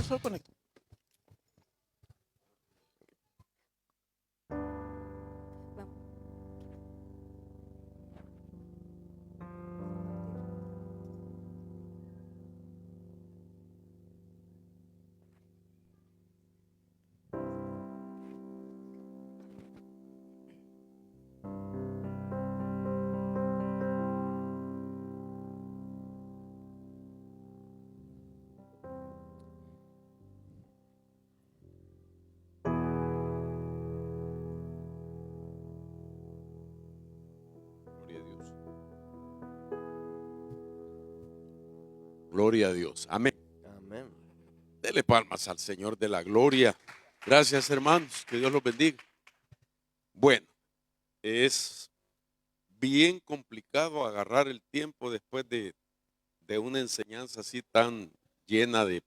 solo conecto. Gloria a Dios. Amén. Amén. Dele palmas al Señor de la gloria. Gracias, hermanos. Que Dios los bendiga. Bueno, es bien complicado agarrar el tiempo después de una enseñanza así tan llena de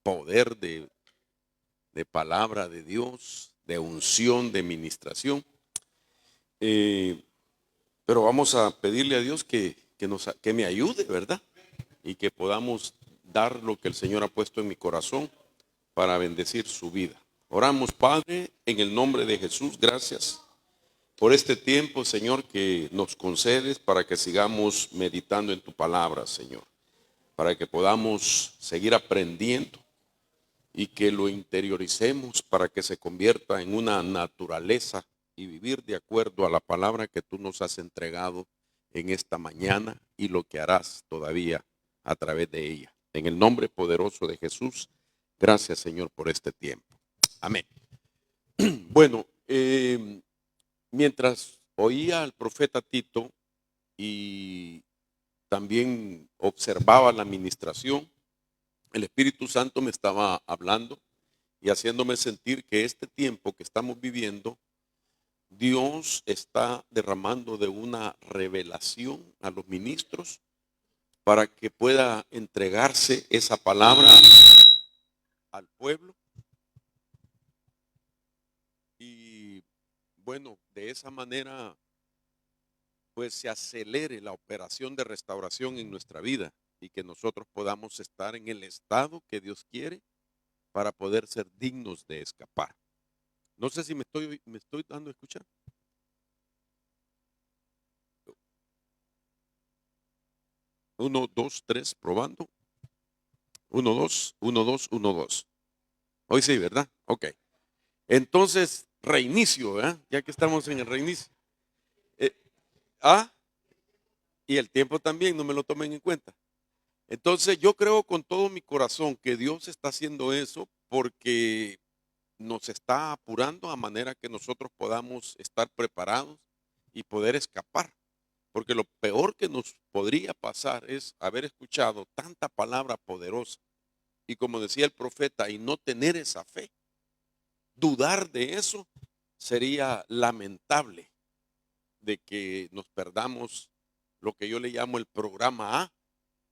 poder, de palabra de Dios, de unción, de ministración. Pero vamos a pedirle a Dios que me ayude, ¿verdad? Y que podamos dar lo que el Señor ha puesto en mi corazón para bendecir su vida. Oramos, Padre, en el nombre de Jesús. Gracias por este tiempo, Señor, que nos concedes para que sigamos meditando en tu palabra, Señor, para que podamos seguir aprendiendo y que lo interioricemos para que se convierta en una naturaleza y vivir de acuerdo a la palabra que tú nos has entregado en esta mañana y lo que harás todavía a través de ella. En el nombre poderoso de Jesús, gracias, Señor, por este tiempo. Amén. Bueno, mientras oía al profeta Tito y también observaba la administración, el Espíritu Santo me estaba hablando y haciéndome sentir que este tiempo que estamos viviendo, Dios está derramando de una revelación a los ministros para que pueda entregarse esa palabra al pueblo. Y bueno, de esa manera pues se acelere la operación de restauración en nuestra vida y que nosotros podamos estar en el estado que Dios quiere para poder ser dignos de escapar. No sé si me estoy dando a escuchar. Uno, dos, tres, probando. Uno, dos, uno, dos, uno, dos. Hoy sí, ¿verdad? Ok. Entonces, reinicio, ¿verdad? Ya que estamos en el reinicio. Eh, ah, y el tiempo también, no me lo tomen en cuenta. Entonces, yo creo con todo mi corazón que Dios está haciendo eso porque nos está apurando a manera que nosotros podamos estar preparados y poder escapar. Porque lo peor que nos podría pasar es haber escuchado tanta palabra poderosa y como decía el profeta, y no tener esa fe. Dudar de eso sería lamentable, de que nos perdamos lo que yo le llamo el programa A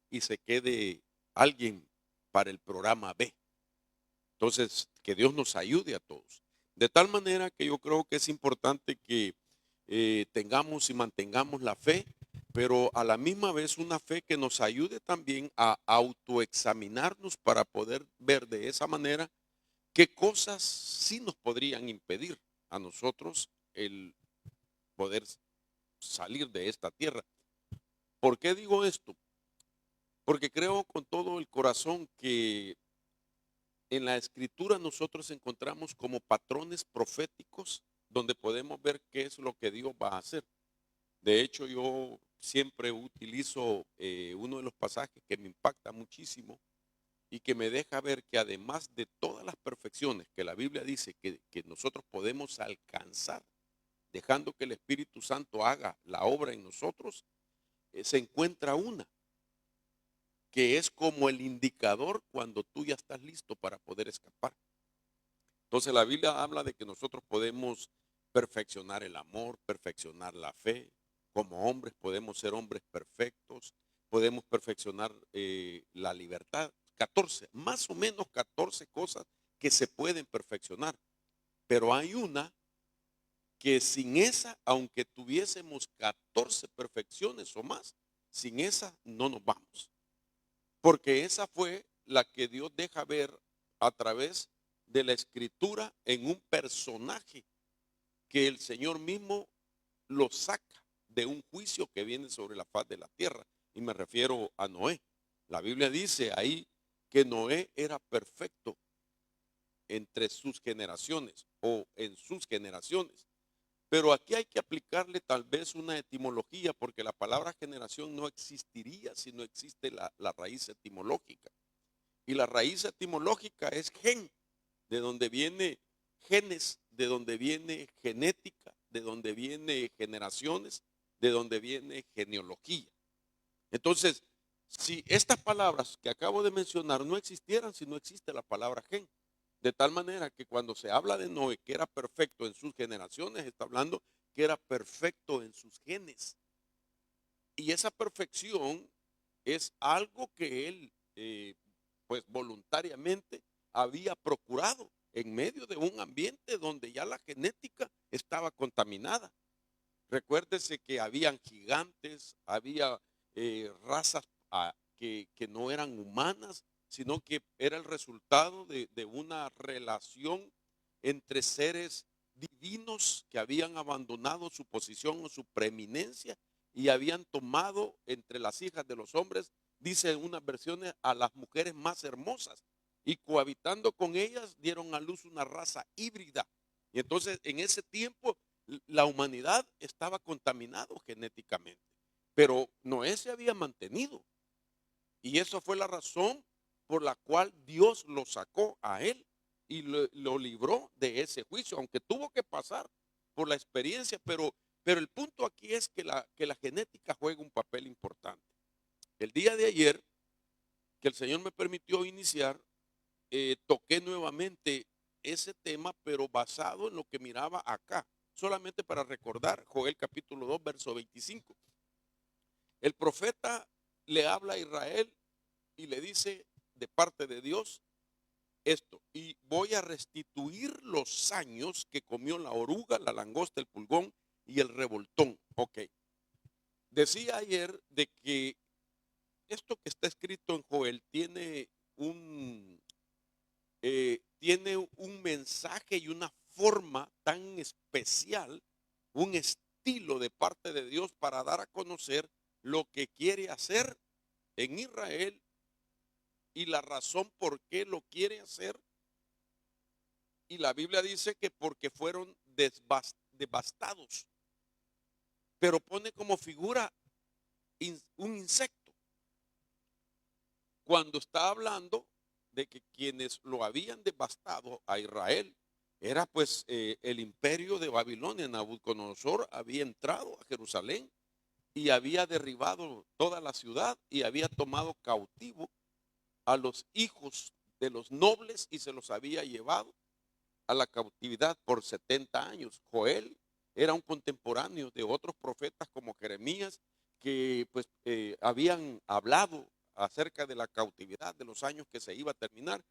y se quede alguien para el programa B. Entonces, que Dios nos ayude a todos. De tal manera que yo creo que es importante que tengamos y mantengamos la fe, pero a la misma vez una fe que nos ayude también a autoexaminarnos para poder ver de esa manera qué cosas sí nos podrían impedir a nosotros el poder salir de esta tierra. ¿Por qué digo esto? Porque creo con todo el corazón que en la escritura nosotros encontramos como patrones proféticos donde podemos ver qué es lo que Dios va a hacer. De hecho, yo siempre utilizo uno de los pasajes que me impacta muchísimo y que me deja ver que además de todas las perfecciones que la Biblia dice que nosotros podemos alcanzar, dejando que el Espíritu Santo haga la obra en nosotros, se encuentra una que es como el indicador cuando tú ya estás listo para poder escapar. Entonces la Biblia habla de que nosotros podemos perfeccionar el amor, perfeccionar la fe. Como hombres podemos ser hombres perfectos, podemos perfeccionar la libertad. 14, más o menos 14 cosas que se pueden perfeccionar. Pero hay una que sin esa, aunque tuviésemos 14 perfecciones o más, sin esa no nos vamos. Porque esa fue la que Dios deja ver a través de la escritura en un personaje que el Señor mismo lo saca de un juicio que viene sobre la faz de la tierra. Y me refiero a Noé. La Biblia dice ahí que Noé era perfecto entre sus generaciones o en sus generaciones. Pero aquí hay que aplicarle tal vez una etimología, porque la palabra generación no existiría si no existe la raíz etimológica. Y la raíz etimológica es gen, de donde viene genes, de donde viene genética, de donde viene generaciones, de donde viene genealogía. Entonces, si estas palabras que acabo de mencionar no existieran, si no existe la palabra gen, de tal manera que cuando se habla de Noé, que era perfecto en sus generaciones, está hablando que era perfecto en sus genes. Y esa perfección es algo que él, pues voluntariamente había procurado en medio de un ambiente donde ya la genética estaba contaminada. Recuérdese que habían gigantes, había razas que no eran humanas, sino que era el resultado de una relación entre seres divinos que habían abandonado su posición o su preeminencia y habían tomado entre las hijas de los hombres, dice en unas versiones, a las mujeres más hermosas y cohabitando con ellas dieron a luz una raza híbrida. Y entonces en ese tiempo la humanidad estaba contaminado genéticamente, pero Noé se había mantenido y esa fue la razón por la cual Dios lo sacó a él y lo libró de ese juicio, aunque tuvo que pasar por la experiencia, pero el punto aquí es que la genética juega un papel importante. El día de ayer, que el Señor me permitió iniciar, toqué nuevamente ese tema, pero basado en lo que miraba acá. Solamente para recordar, Joel capítulo 2, verso 25. El profeta le habla a Israel y le dice de parte de Dios esto: y voy a restituir los años que comió la oruga, la langosta, el pulgón y el revoltón. Ok. Decía ayer de que esto que está escrito en Joel tiene un mensaje y una forma tan especial, un estilo de parte de Dios para dar a conocer lo que quiere hacer en Israel y la razón por qué lo quiere hacer. Y la Biblia dice que porque fueron devastados, pero pone como figura un insecto, cuando está hablando de que quienes lo habían devastado a Israel era pues el imperio de Babilonia. Nabucodonosor había entrado a Jerusalén y había derribado toda la ciudad y había tomado cautivo a los hijos de los nobles y se los había llevado a la cautividad por 70 años. Joel era un contemporáneo de otros profetas como Jeremías que pues habían hablado acerca de la cautividad, de los años que se iba a terminar,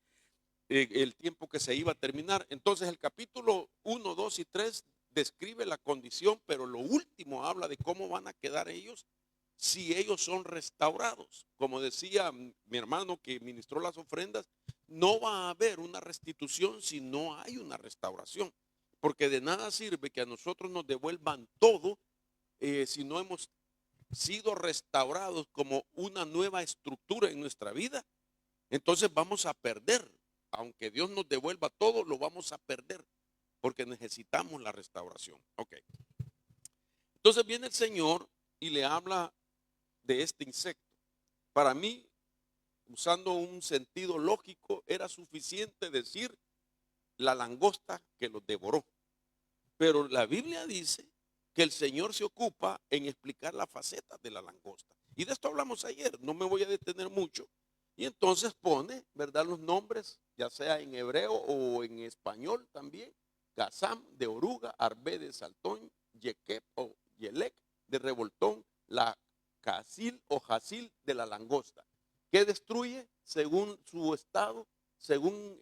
el tiempo que se iba a terminar. Entonces el capítulo 1, 2 y 3 describe la condición, pero lo último habla de cómo van a quedar ellos si ellos son restaurados. Como decía mi hermano que ministró las ofrendas, no va a haber una restitución si no hay una restauración, porque de nada sirve que a nosotros nos devuelvan todo si no hemos sido restaurados como una nueva estructura en nuestra vida. Entonces vamos a perder, aunque Dios nos devuelva todo, lo vamos a perder, porque necesitamos la restauración. Ok. Entonces viene el Señor y le habla de este insecto. Para mí, usando un sentido lógico, era suficiente decir la langosta que los devoró. Pero la Biblia dice que el Señor se ocupa en explicar las facetas de la langosta. Y de esto hablamos ayer, no me voy a detener mucho. Y entonces pone, ¿verdad?, los nombres, ya sea en hebreo o en español también. Gazam de oruga, Arbe de saltón, Yequep o Yelec de revoltón, la Casil o Jasil de la langosta, que destruye según su estado, según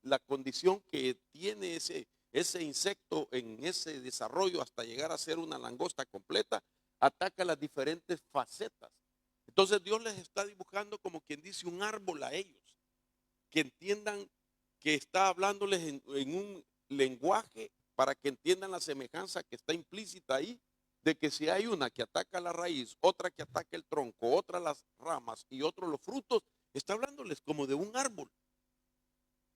la condición que tiene ese insecto en ese desarrollo hasta llegar a ser una langosta completa, ataca las diferentes facetas. Entonces Dios les está dibujando como quien dice un árbol a ellos, que entiendan que está hablándoles en un lenguaje para que entiendan la semejanza que está implícita ahí, de que si hay una que ataca la raíz, otra que ataca el tronco, otra las ramas y otro los frutos, está hablándoles como de un árbol.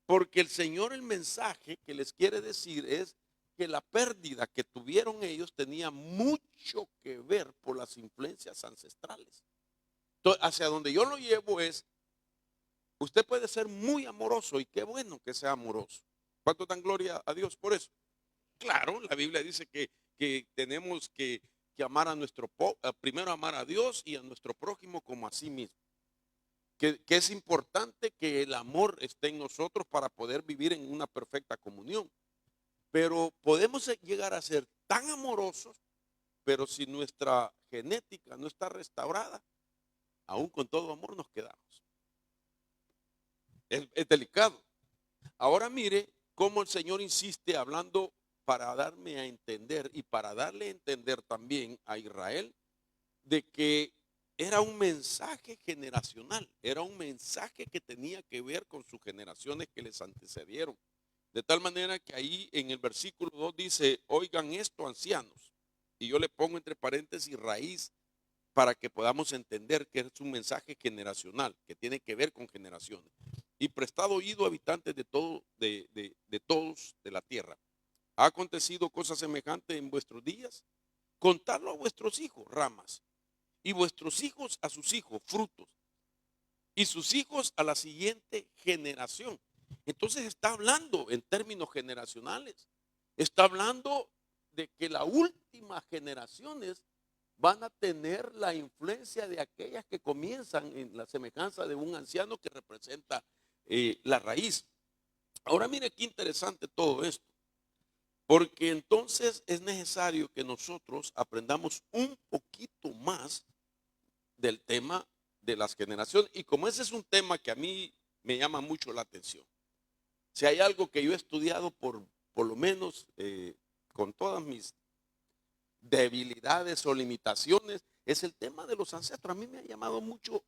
Porque el Señor, el mensaje que les quiere decir es que la pérdida que tuvieron ellos tenía mucho que ver por las influencias ancestrales. Entonces, hacia donde yo lo llevo es, usted puede ser muy amoroso y qué bueno que sea amoroso. ¿Cuánto dan gloria a Dios por eso? Claro, la Biblia dice que tenemos que amar a primero amar a Dios y a nuestro prójimo como a sí mismo. Que es importante que el amor esté en nosotros para poder vivir en una perfecta comunión. Pero podemos llegar a ser tan amorosos, pero si nuestra genética no está restaurada, aún con todo amor nos quedamos. Es delicado. Ahora mire cómo el Señor insiste hablando para darme a entender y para darle a entender también a Israel de que era un mensaje generacional, era un mensaje que tenía que ver con sus generaciones que les antecedieron. De tal manera que ahí en el versículo 2 dice, oigan esto, ancianos. Y yo le pongo entre paréntesis raíz para que podamos entender que es un mensaje generacional, que tiene que ver con generaciones. Y prestado oído, habitantes de todos de la tierra. ¿Ha acontecido cosas semejantes en vuestros días? Contadlo a vuestros hijos, ramas, y vuestros hijos a sus hijos, frutos, y sus hijos a la siguiente generación. Entonces está hablando en términos generacionales. Está hablando de que las últimas generaciones van a tener la influencia de aquellas que comienzan en la semejanza de un anciano que representa la raíz. Ahora mire qué interesante todo esto, porque entonces es necesario que nosotros aprendamos un poquito más del tema de las generaciones. Y como ese es un tema que a mí me llama mucho la atención, si hay algo que yo he estudiado por lo menos con todas mis debilidades o limitaciones, es el tema de los ancestros. A mí me ha llamado mucho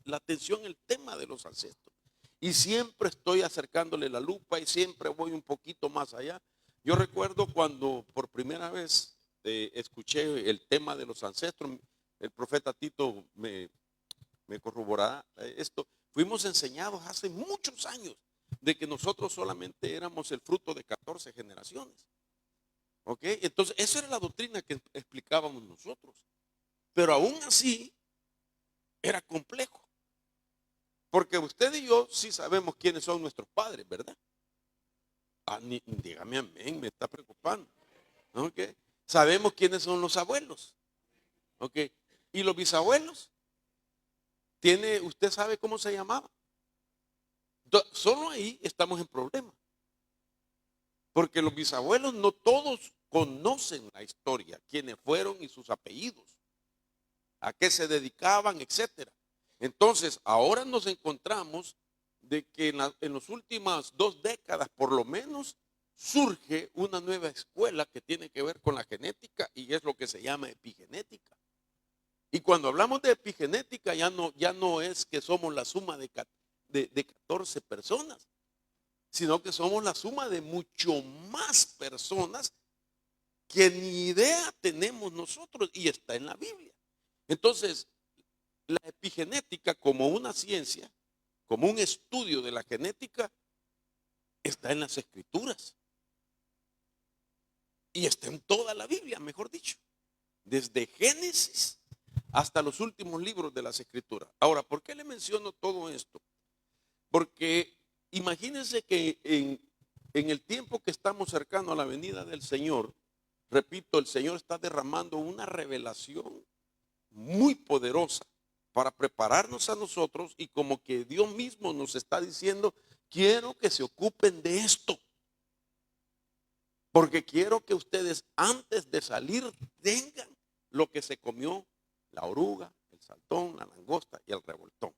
la atención el tema de los ancestros. Y siempre estoy acercándole la lupa y siempre voy un poquito más allá. Yo recuerdo cuando por primera vez escuché el tema de los ancestros, el profeta Tito me corroborará esto. Fuimos enseñados hace muchos años de que nosotros solamente éramos el fruto de 14 generaciones. ¿Ok? Entonces, esa era la doctrina que explicábamos nosotros. Pero aún así, era complejo. Porque usted y yo sí sabemos quiénes son nuestros padres, ¿verdad? Dígame amén, me está preocupando. ¿Ok? Sabemos quiénes son los abuelos. ¿Ok? ¿Y los bisabuelos? ¿Usted sabe cómo se llamaba? Solo ahí estamos en problema. Porque los bisabuelos no todos conocen la historia, quiénes fueron y sus apellidos, a qué se dedicaban, etcétera. Entonces, ahora nos encontramos de que en las últimas 2 décadas, por lo menos, surge una nueva escuela que tiene que ver con la genética y es lo que se llama epigenética. Y cuando hablamos de epigenética ya no es que somos la suma de 14 personas, sino que somos la suma de mucho más personas que ni idea tenemos nosotros y está en la Biblia. Entonces, la epigenética como una ciencia, como un estudio de la genética, está en las Escrituras. Y está en toda la Biblia, mejor dicho. Desde Génesis hasta los últimos libros de las Escrituras. Ahora, ¿por qué le menciono todo esto? Porque imagínense que en el tiempo que estamos cercano a la venida del Señor, repito, el Señor está derramando una revelación muy poderosa para prepararnos a nosotros y como que Dios mismo nos está diciendo, quiero que se ocupen de esto. Porque quiero que ustedes antes de salir tengan lo que se comió la oruga, el saltón, la langosta y el revoltón.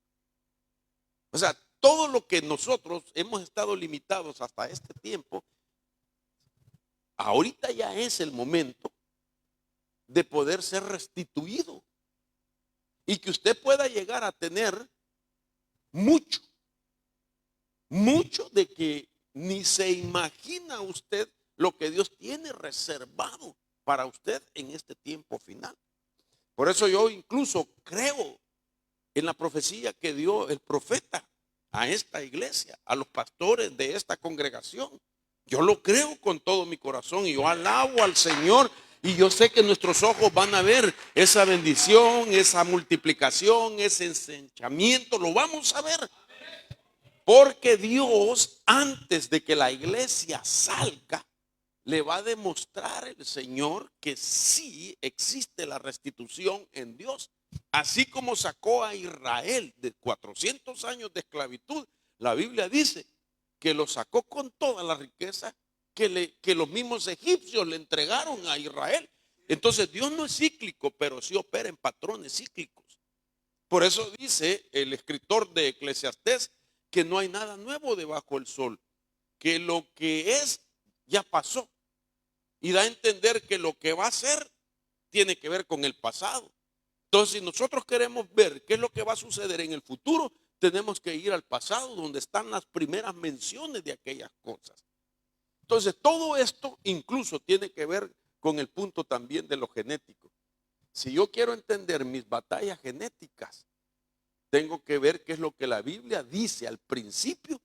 O sea, todo lo que nosotros hemos estado limitados hasta este tiempo, ahorita ya es el momento de poder ser restituido. Y que usted pueda llegar a tener mucho de que ni se imagina usted lo que Dios tiene reservado para usted en este tiempo final. Por eso yo incluso creo en la profecía que dio el profeta a esta iglesia, a los pastores de esta congregación. Yo lo creo con todo mi corazón y yo alabo al Señor y yo sé que nuestros ojos van a ver esa bendición, esa multiplicación, ese ensanchamiento, lo vamos a ver. Porque Dios, antes de que la iglesia salga, le va a demostrar el Señor que sí existe la restitución en Dios. Así como sacó a Israel de 400 años de esclavitud, la Biblia dice que lo sacó con toda la riqueza que los mismos egipcios le entregaron a Israel. Entonces Dios no es cíclico, pero sí opera en patrones cíclicos. Por eso dice el escritor de Eclesiastés que no hay nada nuevo debajo del sol, que lo que es ya pasó. Y da a entender que lo que va a ser tiene que ver con el pasado. Entonces, si nosotros queremos ver qué es lo que va a suceder en el futuro, tenemos que ir al pasado donde están las primeras menciones de aquellas cosas. Entonces, todo esto incluso tiene que ver con el punto también de lo genético. Si yo quiero entender mis batallas genéticas, tengo que ver qué es lo que la Biblia dice al principio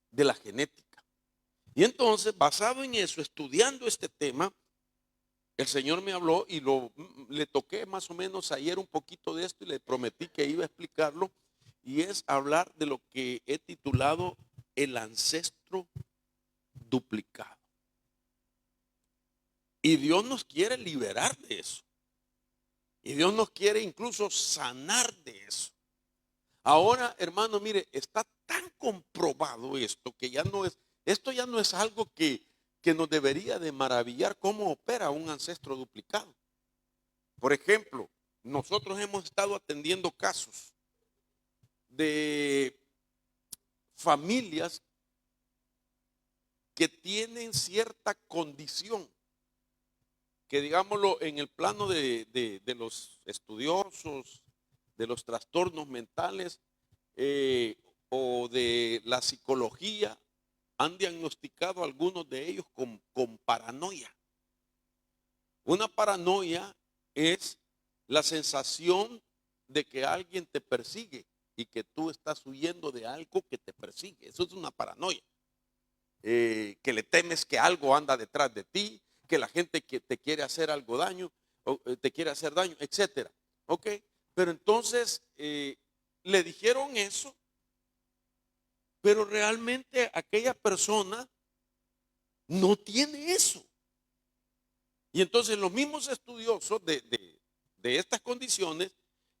de la genética. Y entonces, basado en eso, estudiando este tema, el Señor me habló y le toqué más o menos ayer un poquito de esto y le prometí que iba a explicarlo. Y es hablar de lo que he titulado el ancestro duplicado. Y Dios nos quiere liberar de eso. Y Dios nos quiere incluso sanar de eso. Ahora, hermano, mire, está tan comprobado esto que esto ya no es algo que nos debería de maravillar cómo opera un ancestro duplicado. Por ejemplo, nosotros hemos estado atendiendo casos de familias que tienen cierta condición, que digámoslo en el plano de los estudiosos, de los trastornos mentales o de la psicología, han diagnosticado a algunos de ellos con paranoia. Una paranoia es la sensación de que alguien te persigue y que tú estás huyendo de algo que te persigue. Eso es una paranoia. Que le temes que algo anda detrás de ti, que la gente que te quiere hacer algo daño, o te quiere hacer daño, etcétera. ¿Ok? Pero entonces le dijeron eso, pero realmente aquella persona no tiene eso. Y entonces los mismos estudiosos de estas condiciones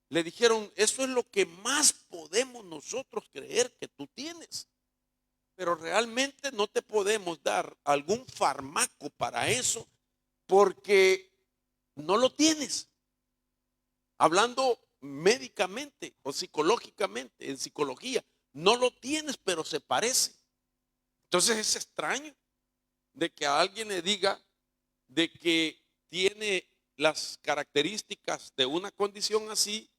le dijeron, eso es lo que más podemos nosotros creer que tú tienes. Pero realmente no te podemos dar algún fármaco para eso porque no lo tienes. Hablando médicamente o psicológicamente, en psicología, no lo tienes, pero se parece. Entonces es extraño de que a alguien le diga de que tiene las características de una condición así,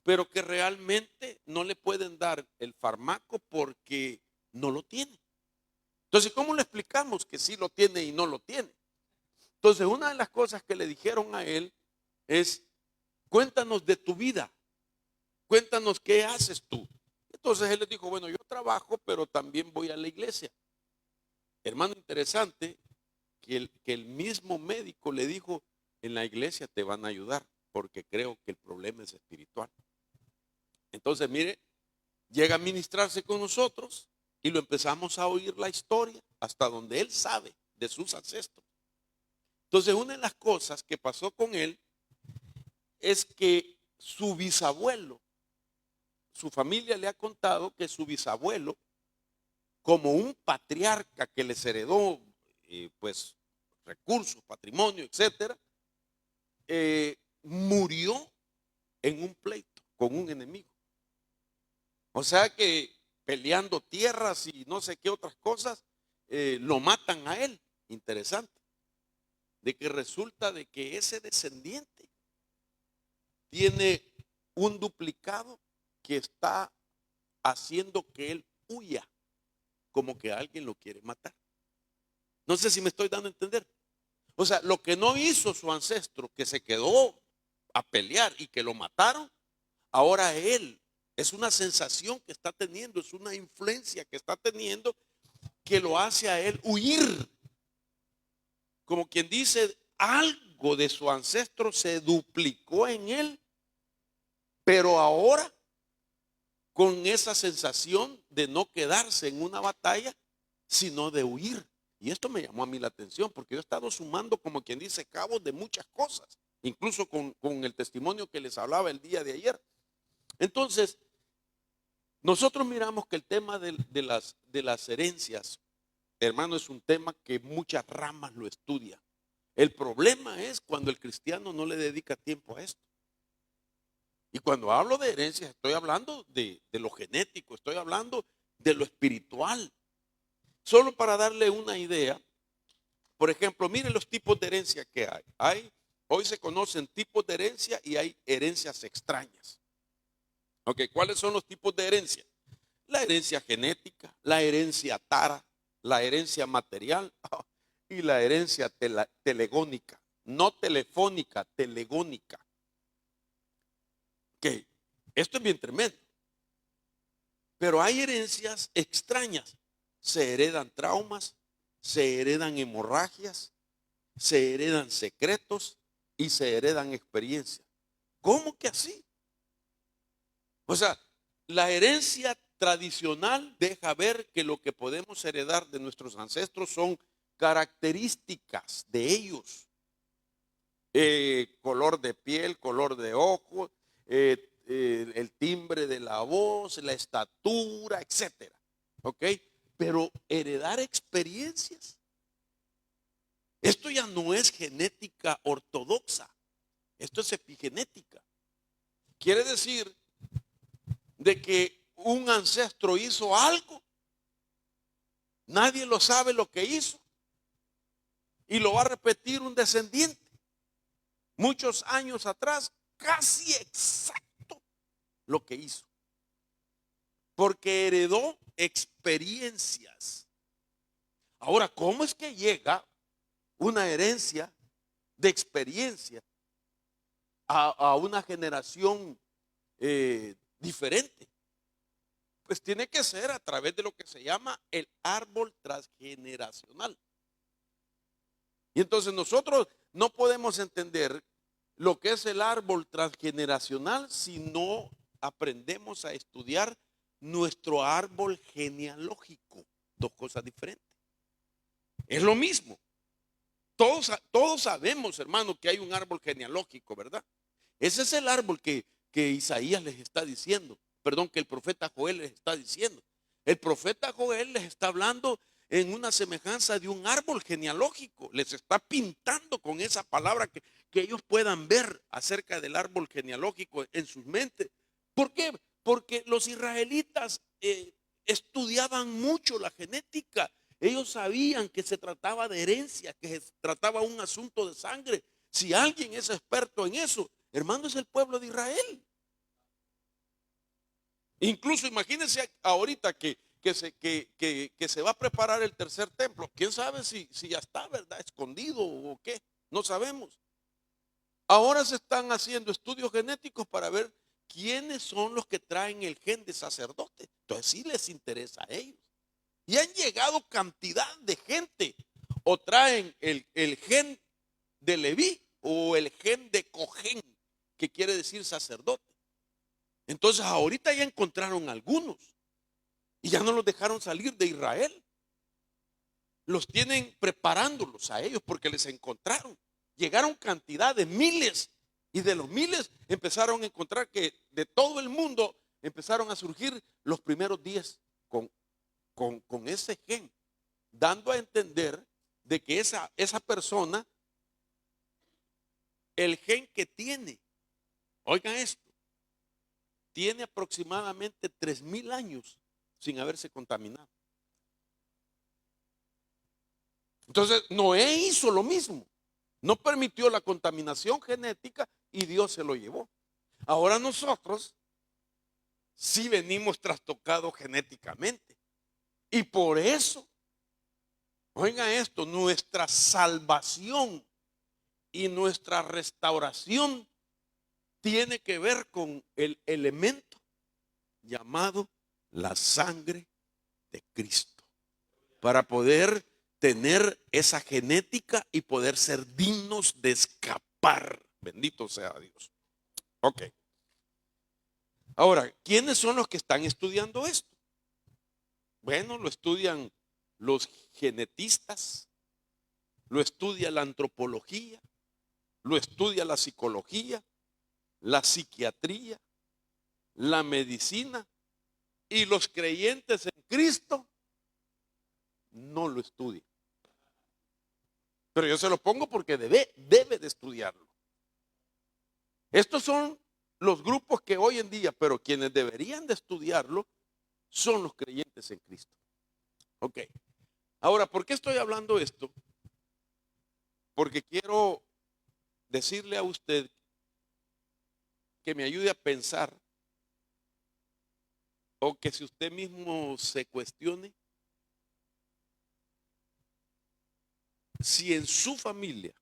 pero que realmente no le pueden dar el fármaco porque no lo tiene. Entonces, ¿cómo le explicamos que sí lo tiene y no lo tiene? Entonces, una de las cosas que le dijeron a él es, cuéntanos de tu vida, cuéntanos qué haces tú. Entonces él les dijo, bueno, yo trabajo, pero también voy a la iglesia. Hermano, interesante que el mismo médico le dijo, en la iglesia te van a ayudar, porque creo que el problema es espiritual. Entonces, mire, llega a ministrarse con nosotros y lo empezamos a oír la historia hasta donde él sabe de sus ancestros. Entonces, una de las cosas que pasó con él es que su bisabuelo, su familia le ha contado que su bisabuelo, como un patriarca que les heredó pues recursos, patrimonio, etcétera, murió en un pleito con un enemigo. O sea que peleando tierras y no sé qué otras cosas, lo matan a él. Interesante. De que resulta de que ese descendiente tiene un duplicado que está haciendo que él huya como que alguien lo quiere matar. No sé si me estoy dando a entender. O sea, lo que no hizo su ancestro, que se quedó a pelear y que lo mataron, ahora él es una sensación que está teniendo, es una influencia que está teniendo que lo hace a él huir. Como quien dice, algo de su ancestro se duplicó en él, pero ahora con esa sensación de no quedarse en una batalla, sino de huir. Y esto me llamó a mí la atención, porque yo he estado sumando, como quien dice, cabos de muchas cosas, incluso con el testimonio que les hablaba el día de ayer. Entonces, nosotros miramos que el tema de las herencias, hermano, es un tema que muchas ramas lo estudian. El problema es cuando el cristiano no le dedica tiempo a esto. Y cuando hablo de herencias, estoy hablando de lo genético, estoy hablando de lo espiritual. Solo para darle una idea, por ejemplo, miren los tipos de herencia que hay. Hoy se conocen tipos de herencia y hay herencias extrañas. Ok, ¿cuáles son los tipos de herencia? La herencia genética, la herencia tara, la herencia material y la herencia telegónica. No telefónica, telegónica. Ok, esto es bien tremendo. Pero hay herencias extrañas. Se heredan traumas, se heredan hemorragias, se heredan secretos y se heredan experiencias. ¿Cómo que así? O sea, la herencia tradicional deja ver que lo que podemos heredar de nuestros ancestros son características de ellos. Color de piel, color de ojos, el timbre de la voz, la estatura, etcétera. ¿Ok? Pero heredar experiencias, esto ya no es genética ortodoxa, esto es epigenética. Quiere decir de que un ancestro hizo algo, nadie lo sabe lo que hizo, y lo va a repetir un descendiente. Muchos años atrás, casi exacto lo que hizo. Porque heredó experiencias. Ahora, ¿cómo es que llega una herencia de experiencia a una generación diferente? Pues tiene que ser a través de lo que se llama el árbol transgeneracional. Y entonces nosotros no podemos entender lo que es el árbol transgeneracional si no aprendemos a estudiar nuestro árbol genealógico. Dos cosas diferentes. Es lo mismo. Todos sabemos, hermano, que hay un árbol genealógico, ¿verdad? Ese es el árbol que Isaías les está diciendo. Perdón, que el profeta Joel les está diciendo. El profeta Joel les está hablando en una semejanza de un árbol genealógico. Les está pintando con esa palabra que ellos puedan ver acerca del árbol genealógico en sus mentes. ¿Por qué? Porque los israelitas estudiaban mucho la genética. Ellos sabían que se trataba de herencia, que se trataba de un asunto de sangre. Si alguien es experto en eso, hermano, es el pueblo de Israel. Incluso imagínense ahorita que se va a preparar el tercer templo. ¿Quién sabe si ya está, verdad, escondido o qué? No sabemos. Ahora se están haciendo estudios genéticos para ver quiénes son los que traen el gen de sacerdote. Entonces sí les interesa a ellos. Y han llegado cantidad de gente. O traen el gen de Leví o el gen de Cogén, que quiere decir sacerdote. Entonces ahorita ya encontraron algunos y ya no los dejaron salir de Israel. Los tienen preparándolos a ellos porque les encontraron. Llegaron cantidad de miles y de los miles empezaron a encontrar que de todo el mundo empezaron a surgir los primeros 10 con ese gen, dando a entender de que esa persona, el gen que tiene, oigan esto, tiene aproximadamente 3,000 años sin haberse contaminado. Entonces Noé hizo lo mismo, no permitió la contaminación genética y Dios se lo llevó. Ahora nosotros sí venimos trastocados genéticamente Y por eso, oiga esto, nuestra salvación y nuestra restauración tiene que ver con el elemento llamado la sangre de Cristo, para poder tener esa genética y poder ser dignos de escapar. Bendito sea Dios. Ok. Ahora, ¿quiénes son los que están estudiando esto? Bueno, lo estudian los genetistas, lo estudia la antropología, lo estudia la psicología, la psiquiatría, la medicina, y los creyentes en Cristo no lo estudian. Pero yo se lo pongo porque debe de estudiarlo. Estos son los grupos que hoy en día, pero quienes deberían de estudiarlo son los creyentes en Cristo. Ok. Ahora, ¿por qué estoy hablando esto? Porque quiero decirle a usted que me ayude a pensar, o que si usted mismo se cuestione si en su familia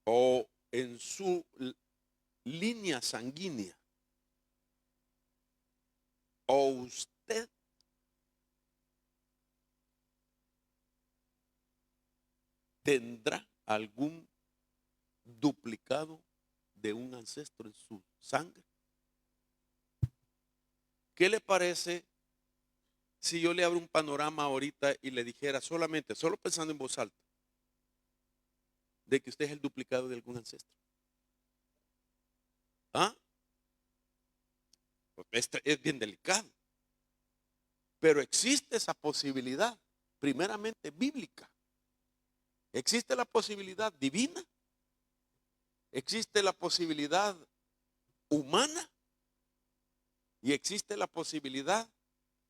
o en su línea sanguínea o usted tendrá algún duplicado de un ancestro en su sangre. ¿Qué le parece si yo le abro un panorama ahorita y le dijera solo pensando en voz alta, de que usted es el duplicado de algún ancestro? ¿Ah? Este es bien delicado. Pero existe esa posibilidad, primeramente bíblica. Existe la posibilidad divina, existe la posibilidad humana y existe la posibilidad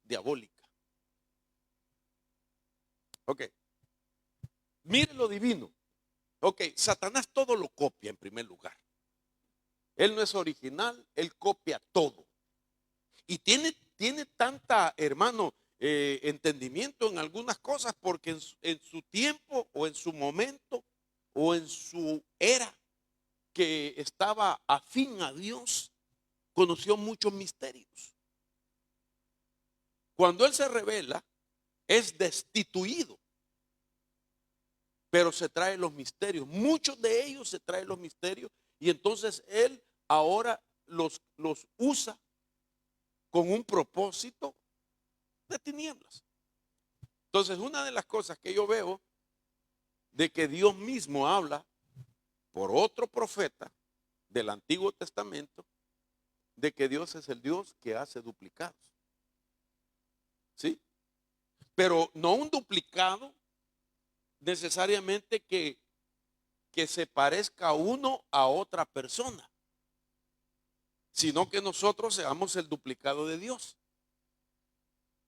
diabólica. Ok. Mire lo divino. Ok, Satanás todo lo copia en primer lugar. Él no es original, él copia todo. Y tiene tanta, hermano, entendimiento en algunas cosas, porque en su tiempo o en su momento o en su era que estaba afín a Dios, conoció muchos misterios. Cuando él se revela, es destituido, pero se trae los misterios. Muchos de ellos se traen los misterios y entonces él ahora los usa con un propósito de tinieblas. Entonces, una de las cosas que yo veo de que Dios mismo habla por otro profeta del Antiguo Testamento, de que Dios es el Dios que hace duplicados. ¿Sí? Pero no un duplicado necesariamente que se parezca uno a otra persona, sino que nosotros seamos el duplicado de Dios.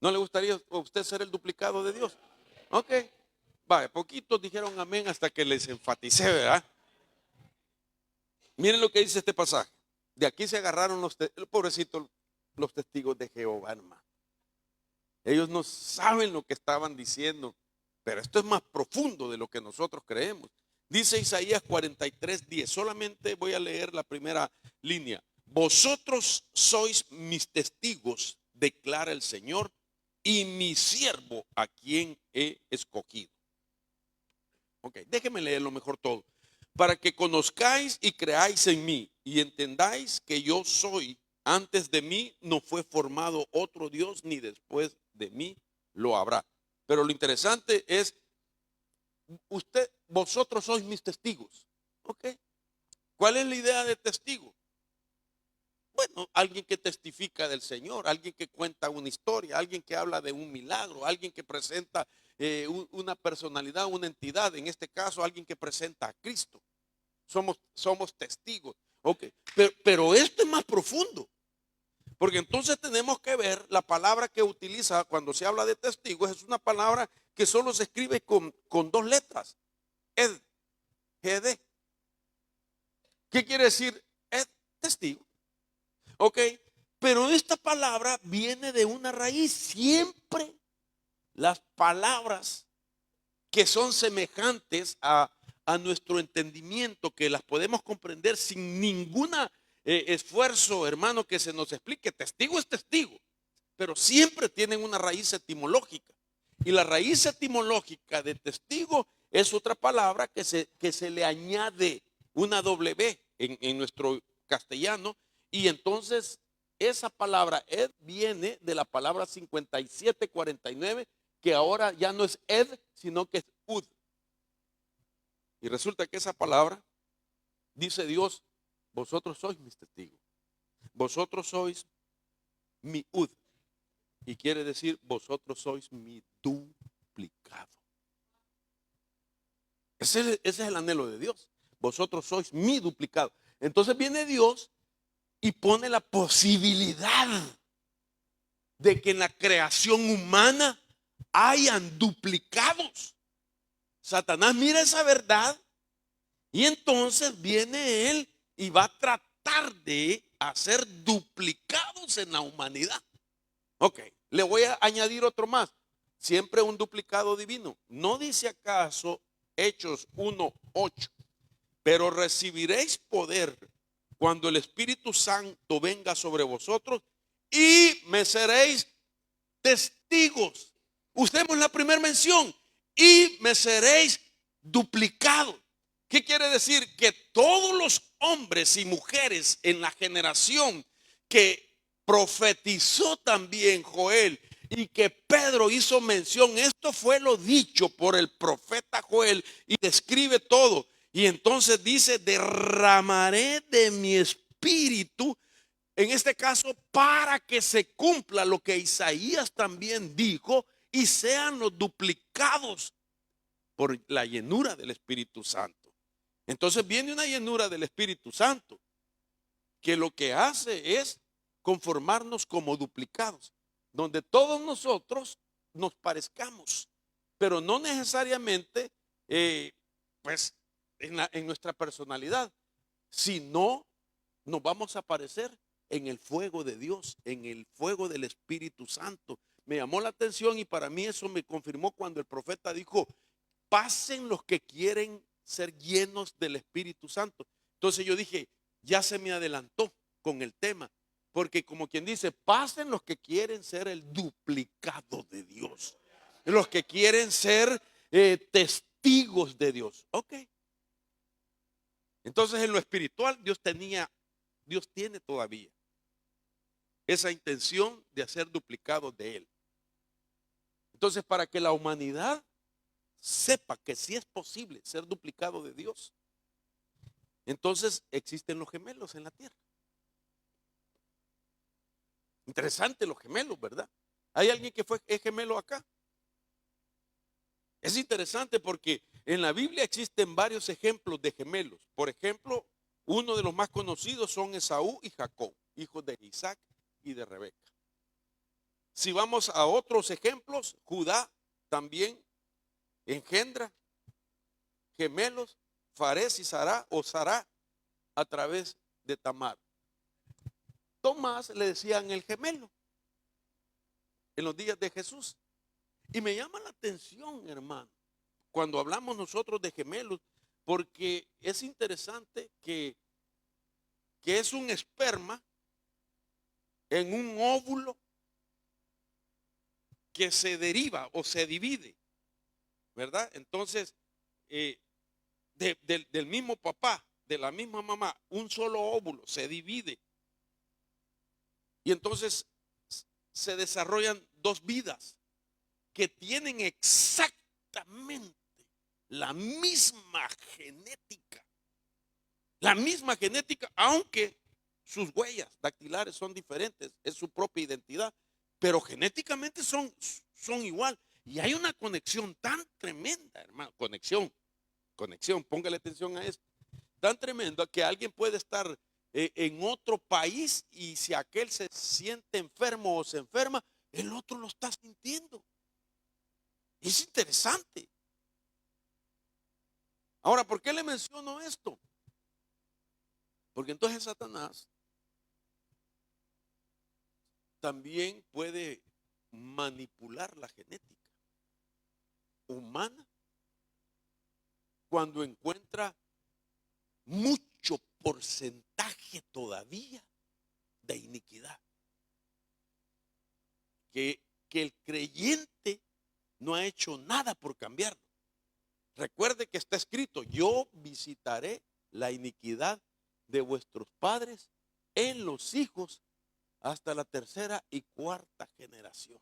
¿No le gustaría a usted ser el duplicado de Dios? Ok. Vaya, poquitos dijeron amén hasta que les enfaticé, ¿verdad? Miren lo que dice este pasaje. De aquí se agarraron pobrecitos, los testigos de Jehová, hermano. Ellos no saben lo que estaban diciendo, pero esto es más profundo de lo que nosotros creemos. Dice Isaías 43:10. Solamente voy a leer la primera línea. Vosotros sois mis testigos, declara el Señor, y mi siervo a quien he escogido. Ok, déjenme leerlo mejor todo. Para que conozcáis y creáis en mí y entendáis que yo soy. Antes de mí no fue formado otro Dios, ni después de mí lo habrá. Pero lo interesante es, vosotros sois mis testigos. ¿Ok? ¿Cuál es la idea de testigo? Bueno, alguien que testifica del Señor, alguien que cuenta una historia, alguien que habla de un milagro, alguien que presenta una personalidad, una entidad, en este caso alguien que presenta a Cristo. Somos testigos. Okay. Pero esto es más profundo, porque entonces tenemos que ver la palabra que utiliza cuando se habla de testigos. Es una palabra que solo se escribe con dos letras. Ed, GD. ¿Qué quiere decir ed? Testigo. Ok, pero esta palabra viene de una raíz. Siempre las palabras que son semejantes a nuestro entendimiento, que las podemos comprender sin ninguna esfuerzo, hermano, que se nos explique. Testigo es testigo, pero siempre tienen una raíz etimológica. Y la raíz etimológica de testigo es otra palabra que se le añade una W en nuestro castellano. Y entonces esa palabra ed viene de la palabra 5749, que ahora ya no es ed, sino que es ud. Y resulta que esa palabra, dice Dios, vosotros sois mis testigos, vosotros sois mi ud. Y quiere decir, vosotros sois mi duplicado. Ese es el anhelo de Dios. Vosotros sois mi duplicado. Entonces viene Dios y pone la posibilidad de que en la creación humana hayan duplicados. Satanás mira esa verdad y entonces viene él y va a tratar de hacer duplicados en la humanidad. Ok, le voy a añadir otro más. Siempre un duplicado divino. ¿No dice acaso Hechos 1:8? Pero recibiréis poder cuando el Espíritu Santo venga sobre vosotros y me seréis testigos. Usemos la primera mención. Y me seréis duplicados. ¿Qué quiere decir? Que todos los hombres y mujeres en la generación que profetizó también Joel y que Pedro hizo mención, esto fue lo dicho por el profeta Joel y describe todo. Y entonces dice, derramaré de mi espíritu, en este caso, para que se cumpla lo que Isaías también dijo y sean los duplicados por la llenura del Espíritu Santo. Entonces viene una llenura del Espíritu Santo que lo que hace es conformarnos como duplicados, donde todos nosotros nos parezcamos, pero no necesariamente pues en nuestra personalidad, sino nos vamos a parecer en el fuego de Dios, en el fuego del Espíritu Santo. Me llamó la atención y para mí eso me confirmó cuando el profeta dijo, pasen los que quieren ser llenos del Espíritu Santo. Entonces yo dije, ya se me adelantó con el tema, porque como quien dice, pasen los que quieren ser el duplicado de Dios, los que quieren ser testigos de Dios. Ok. Entonces en lo espiritual Dios tiene todavía esa intención de hacer duplicados de Él. Entonces para que la humanidad sepa que sí es posible ser duplicado de Dios, entonces existen los gemelos en la tierra. Interesante los gemelos, ¿verdad? ¿Hay alguien que es gemelo acá? Es interesante porque en la Biblia existen varios ejemplos de gemelos. Por ejemplo, uno de los más conocidos son Esaú y Jacob, hijos de Isaac y de Rebeca. Si vamos a otros ejemplos, Judá también engendra gemelos, Fares y Sará o Sará a través de Tamar. Tomás le decían el gemelo en los días de Jesús. Y me llama la atención, hermano, cuando hablamos nosotros de gemelos, porque es interesante que es un esperma en un óvulo que se deriva o se divide, ¿verdad? Entonces, del mismo papá, de la misma mamá, un solo óvulo se divide. Y entonces se desarrollan dos vidas que tienen exactamente la misma genética. La misma genética, aunque sus huellas dactilares son diferentes, es su propia identidad, pero genéticamente son igual. Y hay una conexión tan tremenda, hermano, conexión, póngale atención a esto, tan tremenda que alguien puede estar en otro país y si aquel se siente enfermo o se enferma, el otro lo está sintiendo. Es interesante. Ahora, ¿por qué le menciono esto? Porque entonces Satanás también puede manipular la genética. humana cuando encuentra mucho porcentaje todavía de iniquidad. Que el creyente no ha hecho nada por cambiarlo. Recuerde que está escrito: yo visitaré la iniquidad de vuestros padres en los hijos hasta la tercera y cuarta generación.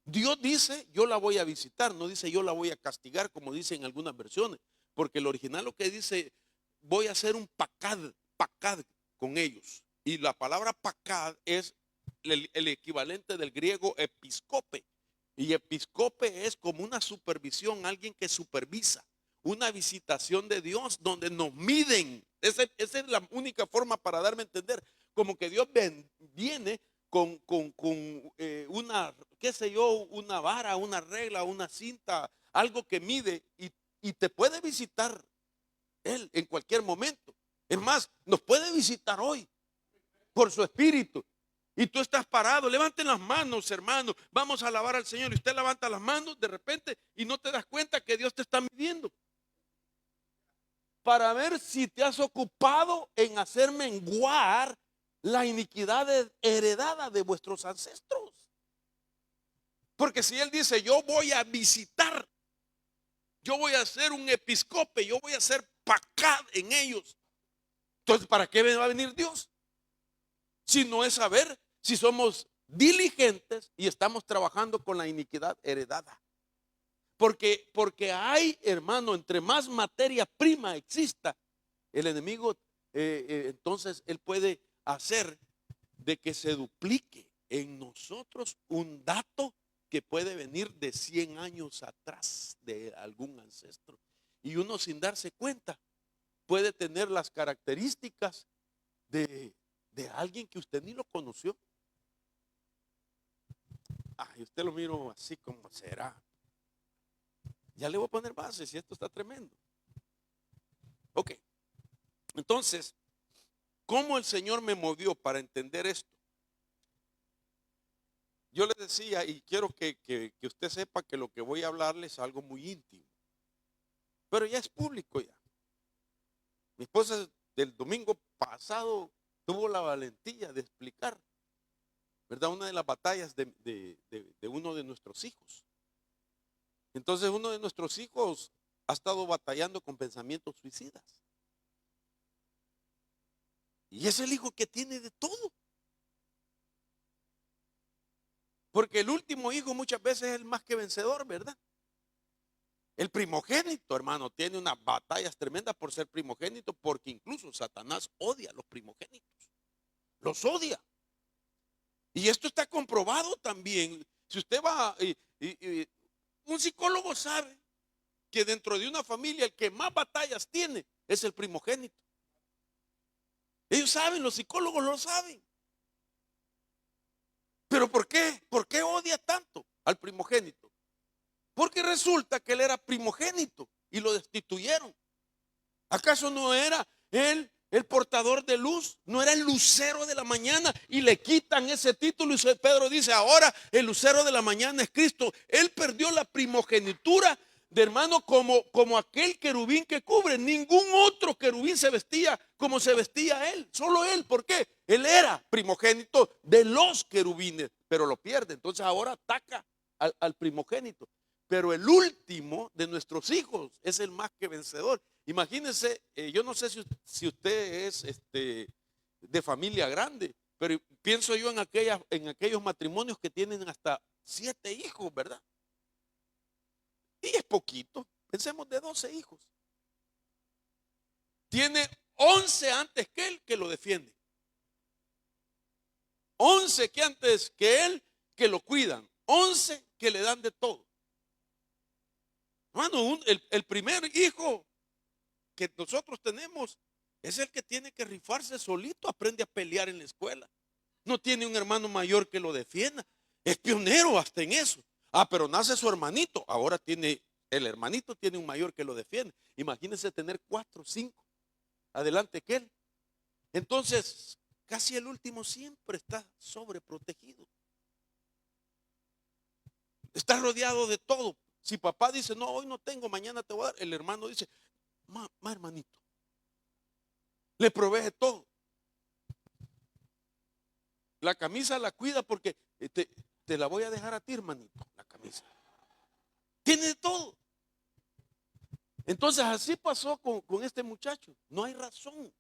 Dios dice: yo la voy a visitar, no dice yo la voy a castigar como dice en algunas versiones, porque el original lo que dice: voy a hacer un pacad con ellos. Y la palabra pacad es el equivalente del griego episcope. Y episcope es como una supervisión, alguien que supervisa, una visitación de Dios donde nos miden. Esa es la única forma para darme a entender, como que Dios viene con una, qué sé yo, una vara, una regla, una cinta, algo que mide y te puede visitar Él en cualquier momento. Es más, nos puede visitar hoy por su espíritu. Y tú estás parado, levanten las manos, hermano, vamos a alabar al Señor. Y usted levanta las manos de repente y no te das cuenta que Dios te está midiendo para ver si te has ocupado en hacer menguar la iniquidad heredada de vuestros ancestros. Porque si Él dice: yo voy a visitar, yo voy a ser un episcope, yo voy a ser pacad en ellos, entonces ¿para qué va a venir Dios? Si no es saber si somos diligentes y estamos trabajando con la iniquidad heredada. Porque hay, hermano, entre más materia prima exista, el enemigo, entonces él puede hacer de que se duplique en nosotros un dato que puede venir de 100 años atrás de algún ancestro. Y uno, sin darse cuenta, puede tener las características de alguien que usted ni lo conoció. Ay, usted lo miro así como será. Ya le voy a poner bases y esto está tremendo. Ok, entonces, ¿cómo el Señor me movió para entender esto? Yo le decía, y quiero que usted sepa que lo que voy a hablarle es algo muy íntimo, pero ya es público ya. Mi esposa del domingo pasado tuvo la valentía de explicar, ¿verdad?, una de las batallas de uno de nuestros hijos. Entonces uno de nuestros hijos ha estado batallando con pensamientos suicidas. Y es el hijo que tiene de todo. Porque el último hijo muchas veces es el más que vencedor, ¿verdad? El primogénito, hermano, tiene unas batallas tremendas por ser primogénito, porque incluso Satanás odia a los primogénitos. Los odia. Y esto está comprobado también. Si usted va, un psicólogo sabe que dentro de una familia el que más batallas tiene es el primogénito. Ellos saben, los psicólogos lo saben. ¿Pero por qué? ¿Por qué odia tanto al primogénito? Porque resulta que él era primogénito y lo destituyeron. ¿Acaso no era él el portador de luz? ¿No era el lucero de la mañana? Y le quitan ese título y Pedro dice: ahora el lucero de la mañana es Cristo. Él perdió la primogenitura de, hermano, como aquel querubín que cubre. Ningún otro querubín se vestía como se vestía él, solo él. ¿Por qué? Él era primogénito de los querubines, pero lo pierde. Entonces ahora ataca al primogénito. Pero el último de nuestros hijos es el más que vencedor. Imagínense, yo no sé si usted es de familia grande, pero pienso yo en aquellos matrimonios que tienen hasta 7 hijos, ¿verdad? Y es poquito. Pensemos de 12 hijos. Tiene 11 antes que él que lo defienden. 11 que antes que él que lo cuidan. 11 que le dan de todo. Hermano, el primer hijo que nosotros tenemos es el que tiene que rifarse solito, aprende a pelear en la escuela. No tiene un hermano mayor que lo defienda. Es pionero hasta en eso. Pero nace su hermanito. Ahora el hermanito tiene un mayor que lo defiende. Imagínense tener 4, 5 adelante que él. Entonces, casi el último siempre está sobreprotegido. Está rodeado de todo. Si papá dice, no, hoy no tengo, mañana te voy a dar, el hermano dice, hermanito, le provee todo. La camisa la cuida porque te la voy a dejar a ti, hermanito, la camisa. Tiene de todo. Entonces así pasó con este muchacho. No hay razón.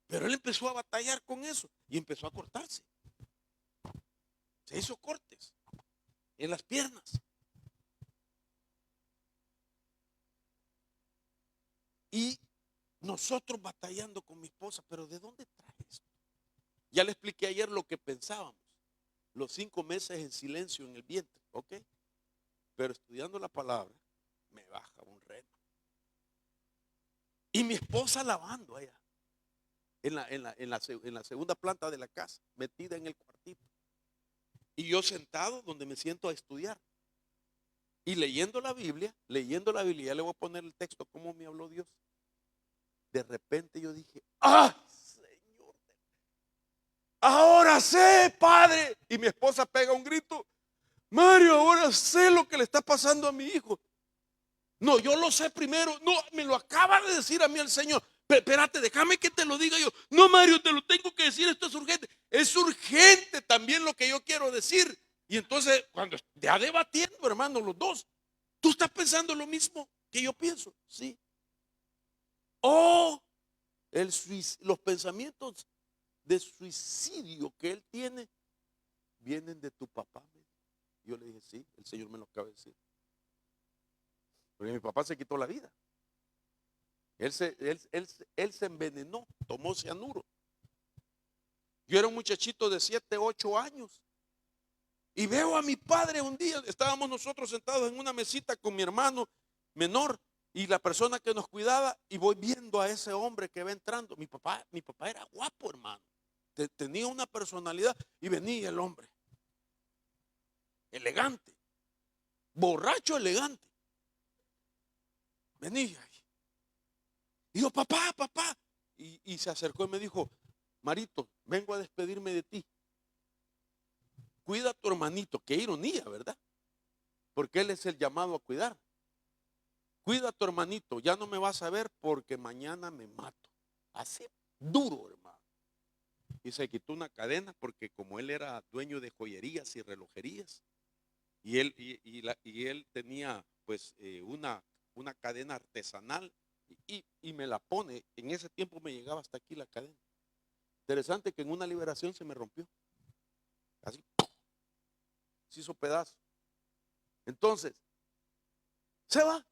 Pero él empezó a batallar con eso y empezó a cortarse. Se hizo cortes en las piernas. Y nosotros batallando con mi esposa, pero ¿de dónde trae esto? Ya le expliqué ayer lo que pensábamos. Los 5 meses en silencio en el vientre, ¿ok? Pero estudiando la palabra, me baja un remo. Y mi esposa lavando allá, en la segunda planta de la casa, metida en el cuartito. Y yo sentado donde me siento a estudiar. Y leyendo la Biblia, ya le voy a poner el texto, cómo me habló Dios. De repente yo dije, ¡ah, Señor! Ahora sé, Padre. Y mi esposa pega un grito, Mario, ahora sé lo que le está pasando a mi hijo. No, yo lo sé primero. No, me lo acaba de decir a mí el Señor. Espérate, déjame que te lo diga yo. No, Mario, te lo tengo que decir, esto es urgente. Es urgente también lo que yo quiero decir. Y entonces, cuando ya debatiendo, hermano, los dos, ¿tú estás pensando lo mismo que yo pienso? Sí. Oh, los pensamientos de suicidio que él tiene vienen de tu papá. Yo le dije, sí, el Señor me lo acaba de decir. Porque mi papá se quitó la vida. Él se envenenó, tomó cianuro. Yo era un muchachito de 7, 8 años. Y veo a mi padre un día, estábamos nosotros sentados en una mesita con mi hermano menor y la persona que nos cuidaba, y voy viendo a ese hombre que va entrando. Mi papá era guapo, hermano. Tenía una personalidad y venía el hombre. Elegante. Borracho elegante. Venía. Y yo, papá. Y se acercó y me dijo, Marito, vengo a despedirme de ti. Cuida a tu hermanito. Qué ironía, ¿verdad? Porque él es el llamado a cuidar. Cuida a tu hermanito. Ya no me vas a ver porque mañana me mato. Así duro, hermano. Y se quitó una cadena porque como él era dueño de joyerías y relojerías, y él tenía pues una cadena artesanal y me la pone. En ese tiempo me llegaba hasta aquí la cadena. Interesante que en una liberación se me rompió. Así se hizo pedazo. Entonces, se va.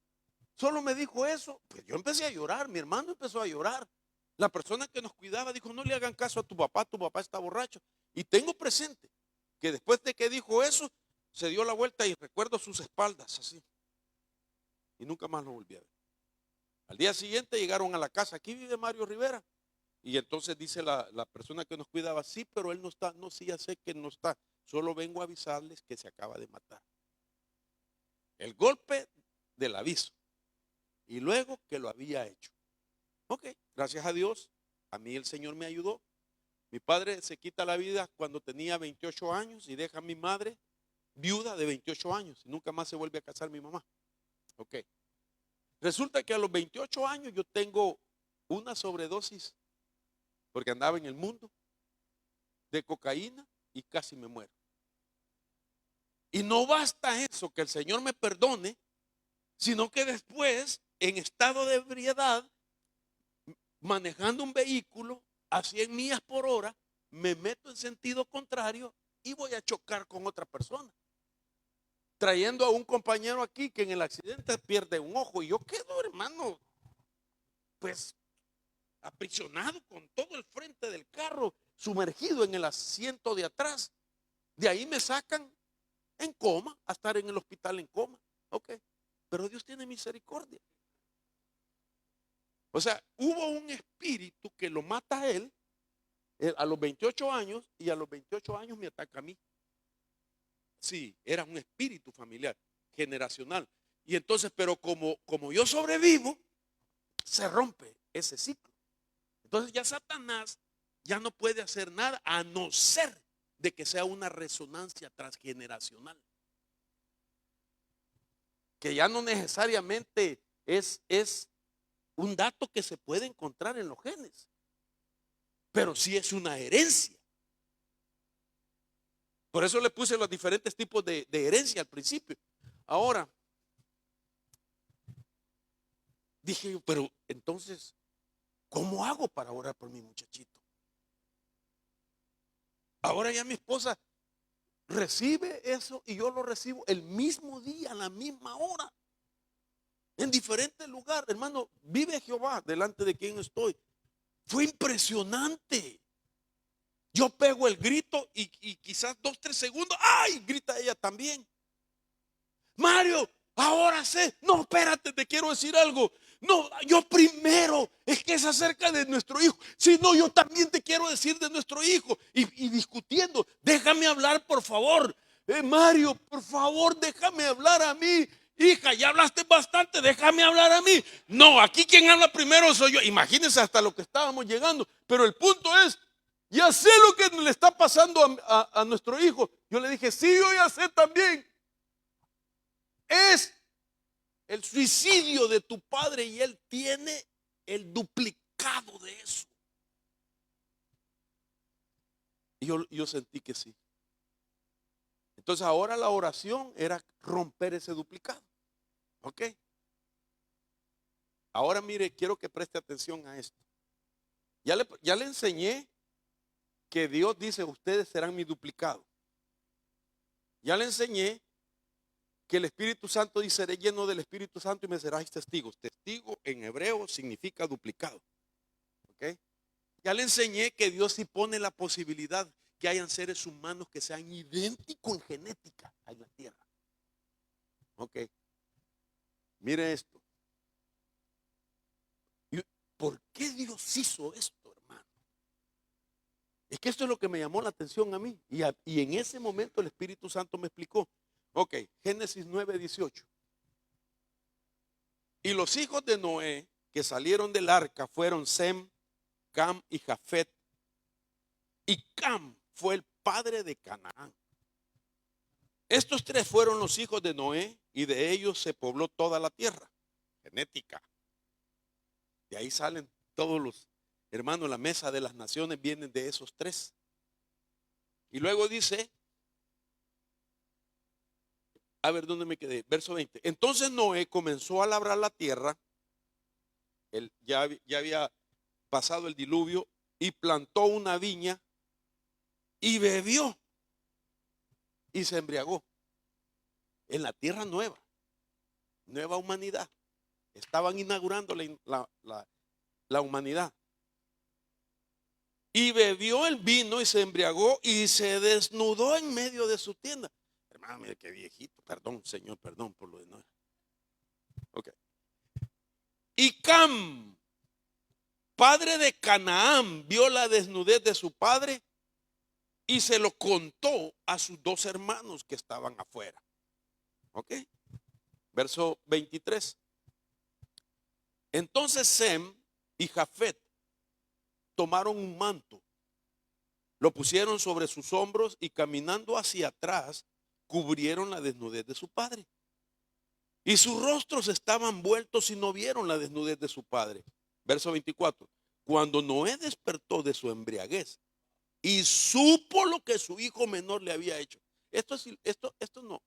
Solo me dijo eso. Pues yo empecé a llorar. Mi hermano empezó a llorar. La persona que nos cuidaba dijo, no le hagan caso a tu papá está borracho. Y tengo presente que después de que dijo eso, se dio la vuelta y recuerdo sus espaldas así. Y nunca más lo volví a ver. Al día siguiente llegaron a la casa. Aquí vive Mario Rivera. Y entonces dice la persona que nos cuidaba, sí, pero él no está. No, sí, ya sé que no está. Solo vengo a avisarles que se acaba de matar. El golpe del aviso. Y luego que lo había hecho. Ok, gracias a Dios, a mí el Señor me ayudó. Mi padre se quita la vida cuando tenía 28 años y deja a mi madre viuda de 28 años. Y nunca más se vuelve a casar mi mamá. Ok. Resulta que a los 28 años yo tengo una sobredosis, porque andaba en el mundo, de cocaína y casi me muero. Y no basta eso, que el Señor me perdone, sino que después, en estado de ebriedad, manejando un vehículo a 100 millas por hora, me meto en sentido contrario y voy a chocar con otra persona, trayendo a un compañero aquí que en el accidente pierde un ojo. Y yo quedo, hermano, pues aprisionado con todo el frente del carro, sumergido en el asiento de atrás. De ahí me sacan en coma, a estar en el hospital en coma. Ok, pero Dios tiene misericordia. O sea, hubo un espíritu que lo mata a él a los 28 años, y a los 28 años me ataca a mí. Sí, era un espíritu familiar, generacional. Y entonces, pero como yo sobrevivo, se rompe ese ciclo. Entonces ya Satanás ya no puede hacer nada a no ser de que sea una resonancia transgeneracional. que ya no necesariamente es un dato que se puede encontrar en los genes, pero sí es una herencia. Por eso le puse los diferentes tipos de herencia al principio. Ahora, dije yo, pero entonces, ¿cómo hago para orar por mi muchachito? Ahora ya mi esposa recibe eso y yo lo recibo el mismo día, a la misma hora, en diferentes lugares. Hermano, vive Jehová delante de quien estoy. Fue impresionante. Yo pego el grito y quizás 2, 3 segundos, ¡ay! Grita ella también. Mario, ahora sé. No, espérate, te quiero decir algo. No, yo primero, es que es acerca de nuestro hijo. Si no, yo también te quiero decir de nuestro hijo. Y discutiendo, déjame hablar, por favor. Mario, por favor, déjame hablar a mí. Hija, ya hablaste bastante, déjame hablar a mí. No, aquí quien habla primero soy yo. Imagínense hasta lo que estábamos llegando. Pero el punto es, ya sé lo que le está pasando a nuestro hijo. Yo le dije, sí, yo ya sé también. Es el suicidio de tu padre y él tiene el duplicado de eso. Y yo sentí que sí. Entonces ahora la oración era romper ese duplicado. ¿Ok? Ahora mire, quiero que preste atención a esto. Ya le enseñé que Dios dice, ustedes serán mi duplicado. Ya le enseñé que el Espíritu Santo dice, seré lleno del Espíritu Santo y me seráis testigos. Testigo en hebreo significa duplicado. ¿Ok? Ya le enseñé que Dios sí pone la posibilidad que hayan seres humanos que sean idénticos en genética en la tierra. Ok. Mire esto. ¿Por qué Dios hizo esto, hermano? Es que esto es lo que me llamó la atención a mí. Y en ese momento el Espíritu Santo me explicó. Ok, Génesis 9:18. Y los hijos de Noé que salieron del arca fueron Sem, Cam y Jafet. Y Cam fue el padre de Canaán. Estos tres fueron los hijos de Noé y de ellos se pobló toda la tierra. Genética. De ahí salen todos los hermanos, la mesa de las naciones vienen de esos tres. Y luego dice, a ver dónde me quedé, verso 20. Entonces Noé comenzó a labrar la tierra, él ya había pasado el diluvio, y plantó una viña y bebió y se embriagó en la tierra nueva, nueva humanidad. Estaban inaugurando la humanidad. Y bebió el vino y se embriagó y se desnudó en medio de su tienda. Hermano, mire qué viejito. Perdón, Señor, perdón por lo de Noé. Ok. Y Cam, padre de Canaán, vio la desnudez de su padre y se lo contó a sus dos hermanos que estaban afuera. Ok. Verso 23. Entonces Sem y Jafet tomaron un manto, lo pusieron sobre sus hombros y caminando hacia atrás cubrieron la desnudez de su padre. Y sus rostros estaban vueltos y no vieron la desnudez de su padre. Verso 24. Cuando Noé despertó de su embriaguez y supo lo que su hijo menor le había hecho. Esto no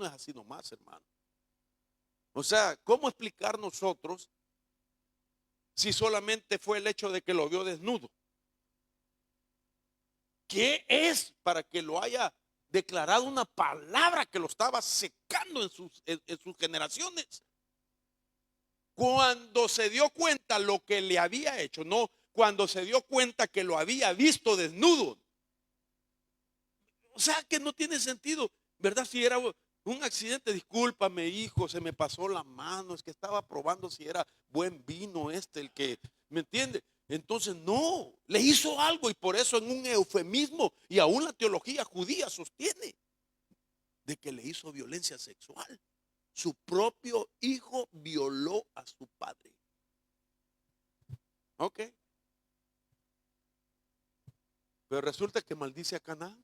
es así nomás, hermano. O sea, ¿cómo explicar nosotros si solamente fue el hecho de que lo vio desnudo? ¿Qué es para que lo haya declarado una palabra que lo estaba secando en sus generaciones? Cuando se dio cuenta lo que le había hecho, no cuando se dio cuenta que lo había visto desnudo. O sea que no tiene sentido, ¿verdad? Si era un accidente, discúlpame, hijo, se me pasó la mano, es que estaba probando si era buen vino el que, ¿me entiende? Entonces no, le hizo algo y por eso en un eufemismo y aún la teología judía sostiene de que le hizo violencia sexual. Su propio hijo violó a su padre. Ok. Pero resulta que maldice a Canaán.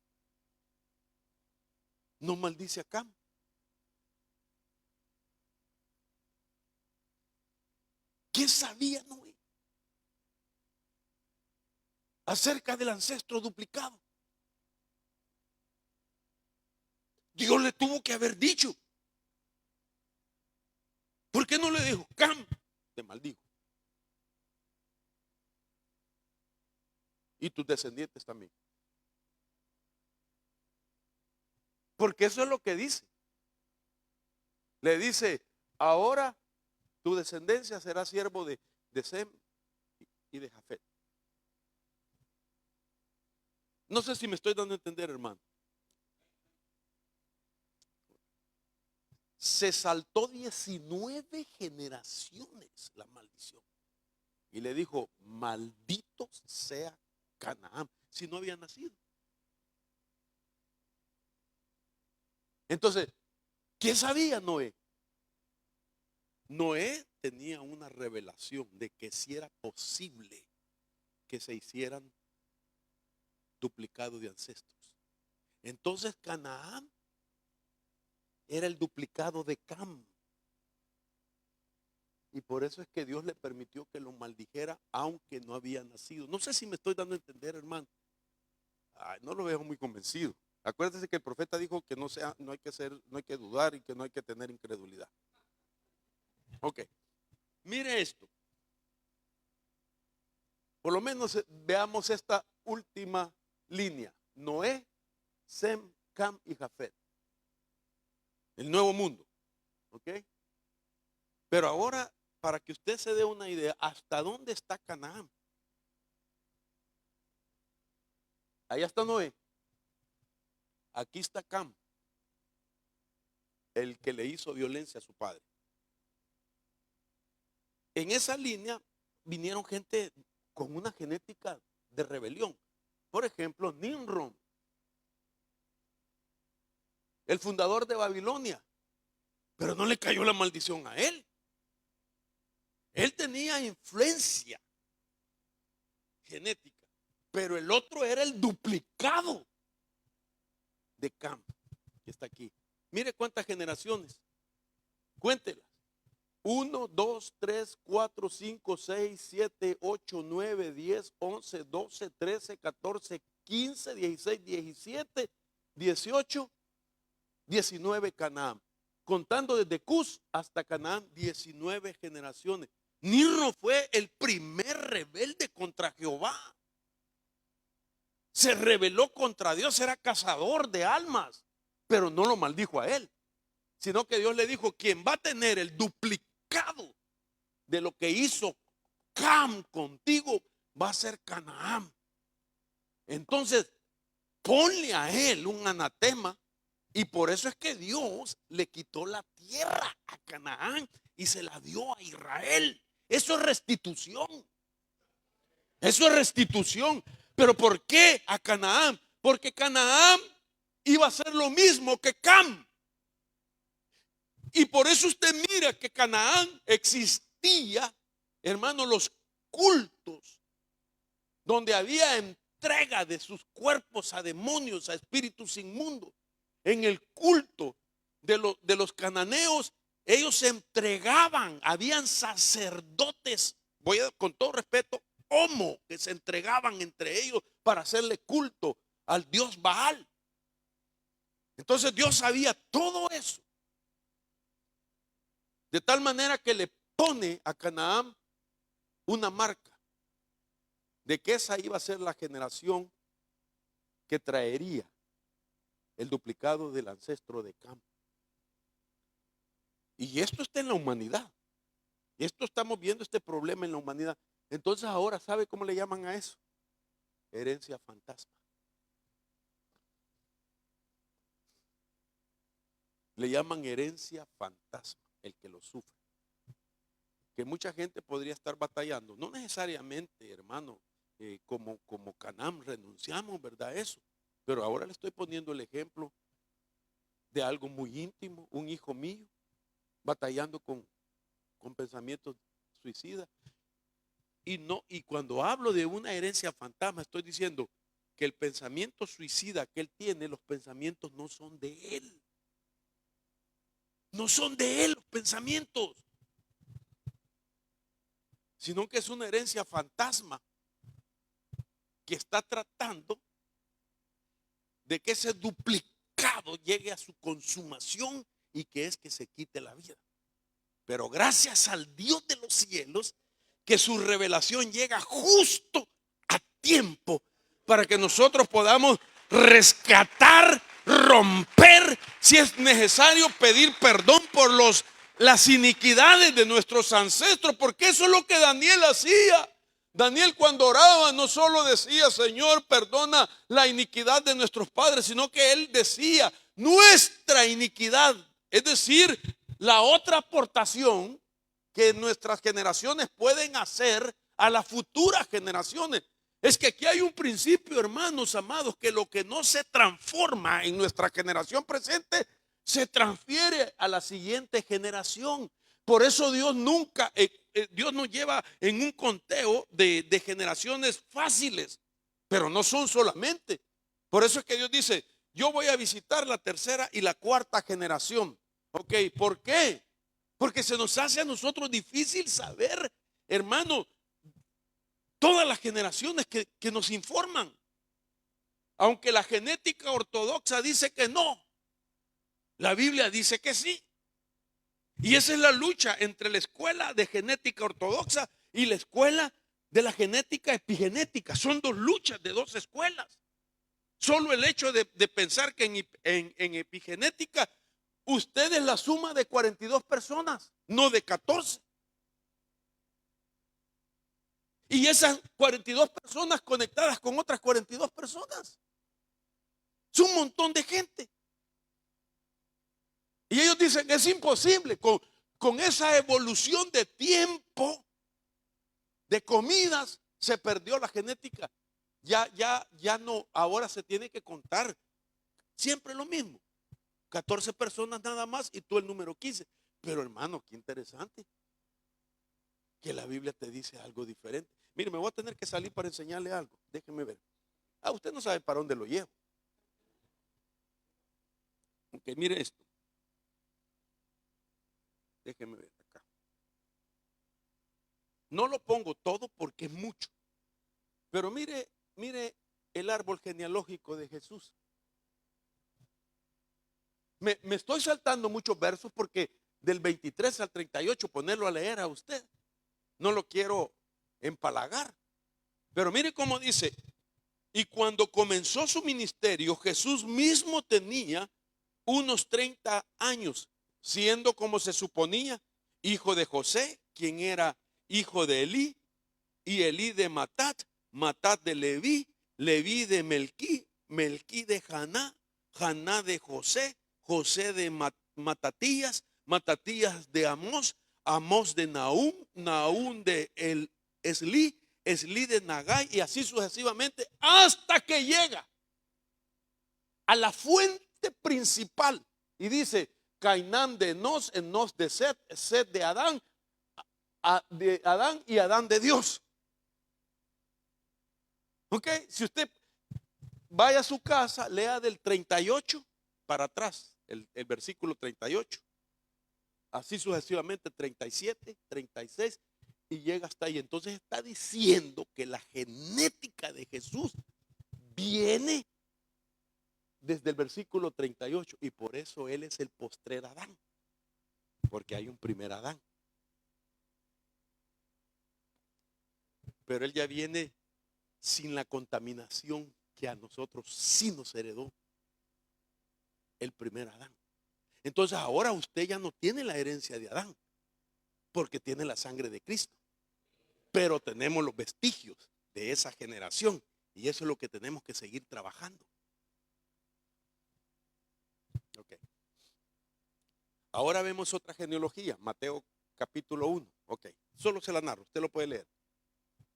No maldice a Cam. ¿Qué sabía Noé acerca del ancestro duplicado? Dios le tuvo que haber dicho. ¿Por qué no le dijo, Cam, te maldigo? Y tus descendientes también. Porque eso es lo que dice. Le dice, ahora tu descendencia será siervo de Sem y de Jafet. No sé si me estoy dando a entender, hermano. Se saltó 19 generaciones la maldición. Y le dijo, maldito sea Canaán, si no había nacido. Entonces, ¿qué sabía Noé? Noé tenía una revelación de que si era posible que se hicieran duplicados de ancestros. Entonces Canaán era el duplicado de Cam. Y por eso es que Dios le permitió que lo maldijera aunque no había nacido. No sé si me estoy dando a entender, hermano. Ay, no lo veo muy convencido. Acuérdese que el profeta dijo que no hay que dudar y que no hay que tener incredulidad. Ok, mire esto. Por lo menos veamos esta última línea. Noé, Sem, Cam y Jafet. El nuevo mundo. ¿Ok? Pero ahora, para que usted se dé una idea, ¿hasta dónde está Canaán? Allá está Noé. Aquí está Cam, el que le hizo violencia a su padre. En esa línea vinieron gente con una genética de rebelión. Por ejemplo, Nimrod, el fundador de Babilonia. Pero no le cayó la maldición a él. Él tenía influencia genética, pero el otro era el duplicado de Cam, que está aquí. Mire cuántas generaciones. Cuéntelas. 1, 2, 3, 4, 5, 6, 7, 8, 9, 10, 11, 12, 13, 14, 15, 16, 17, 18, 19 Canaán. Contando desde Cus hasta Canaán, 19 generaciones. Nimrod fue el primer rebelde contra Jehová. Se rebeló contra Dios, era cazador de almas, pero no lo maldijo a él, sino que Dios le dijo, quien va a tener el duplicado de lo que hizo Cam contigo va a ser Canaán. Entonces, ponle a él un anatema. Y por eso es que Dios le quitó la tierra a Canaán y se la dio a Israel. Eso es restitución. Eso es restitución. Pero ¿por qué a Canaán? Porque Canaán iba a ser lo mismo que Cam. Y por eso usted mira que Canaán existía, hermano, los cultos donde había entrega de sus cuerpos a demonios, a espíritus inmundos. En el culto de los cananeos, ellos se entregaban, habían sacerdotes, con todo respeto, que se entregaban entre ellos para hacerle culto al dios Baal. Entonces Dios sabía todo eso, de tal manera que le pone a Canaán una marca de que esa iba a ser la generación que traería el duplicado del ancestro de Cam. Y esto está en la humanidad. Esto estamos viendo este problema en la humanidad. Entonces ahora, ¿sabe cómo le llaman a eso? Herencia fantasma. Le llaman herencia fantasma, el que lo sufre. Que mucha gente podría estar batallando. No necesariamente, hermano, como Canaán renunciamos, ¿verdad? Eso. Pero ahora le estoy poniendo el ejemplo de algo muy íntimo, un hijo mío batallando con pensamientos suicidas. Y cuando hablo de una herencia fantasma, estoy diciendo que el pensamiento suicida que él tiene, los pensamientos no son de él. No son de él los pensamientos. sino que es una herencia fantasma que está tratando de que ese duplicado llegue a su consumación y que es que se quite la vida. Pero gracias al Dios de los cielos, que su revelación llega justo a tiempo para que nosotros podamos rescatar, romper, si es necesario pedir perdón por las iniquidades de nuestros ancestros, porque eso es lo que Daniel hacía. Daniel, cuando oraba, no solo decía: Señor, perdona la iniquidad de nuestros padres, sino que él decía: nuestra iniquidad, es decir, la otra aportación que nuestras generaciones pueden hacer a las futuras generaciones. Es que aquí hay un principio, hermanos amados, que lo que no se transforma en nuestra generación presente se transfiere a la siguiente generación. Por eso Dios nunca, Dios nos lleva en un conteo de generaciones fáciles, pero no son solamente. Por eso es que Dios dice: yo voy a visitar la tercera y la cuarta generación. Ok, ¿por qué? Porque se nos hace a nosotros difícil saber, hermano, todas las generaciones que nos informan. Aunque la genética ortodoxa dice que no, la Biblia dice que sí. Y esa es la lucha entre la escuela de genética ortodoxa y la escuela de la genética epigenética. Son dos luchas de dos escuelas. Solo el hecho de pensar que en epigenética usted es la suma de 42 personas, no de 14. Y esas 42 personas conectadas con otras 42 personas. Es un montón de gente. Y ellos dicen que es imposible con esa evolución de tiempo, de comidas, se perdió la genética. Ya no, ahora se tiene que contar siempre lo mismo. 14 personas nada más y tú el número 15. Pero hermano, qué interesante que la Biblia te dice algo diferente. Mire, me voy a tener que salir para enseñarle algo. Déjeme ver. Usted no sabe para dónde lo llevo. Ok, mire esto. Déjeme ver acá. No lo pongo todo porque es mucho. Pero mire el árbol genealógico de Jesús. Me estoy saltando muchos versos porque del 23 al 38 ponerlo a leer a usted. No lo quiero empalagar. Pero mire cómo dice: y cuando comenzó su ministerio, Jesús mismo tenía unos 30 años, siendo, como se suponía, hijo de José, quien era hijo de Elí, y Elí de Matat, Matat de Leví, Leví de Melquí, Melquí de Janá, Janá de José, José de Matatías, Matatías de Amós, Amós de Nahum, Nahum de Esli, Esli de Nagai, y así sucesivamente, hasta que llega a la fuente principal y dice: Cainán de Enos, Enos de Set, Set de Adán, de Adán y Adán de Dios. Ok, si usted vaya a su casa, lea del 38 para atrás, el versículo 38, así sucesivamente 37, 36 y llega hasta ahí. Entonces está diciendo que la genética de Jesús viene desde el versículo 38 y por eso él es el postrer Adán, porque hay un primer Adán. Pero él ya viene sin la contaminación que a nosotros sí nos heredó el primer Adán. Entonces ahora usted ya no tiene la herencia de Adán, porque tiene la sangre de Cristo. Pero tenemos los vestigios de esa generación y eso es lo que tenemos que seguir trabajando. Ok. Ahora vemos otra genealogía, Mateo capítulo 1. Ok, solo se la narro, usted lo puede leer.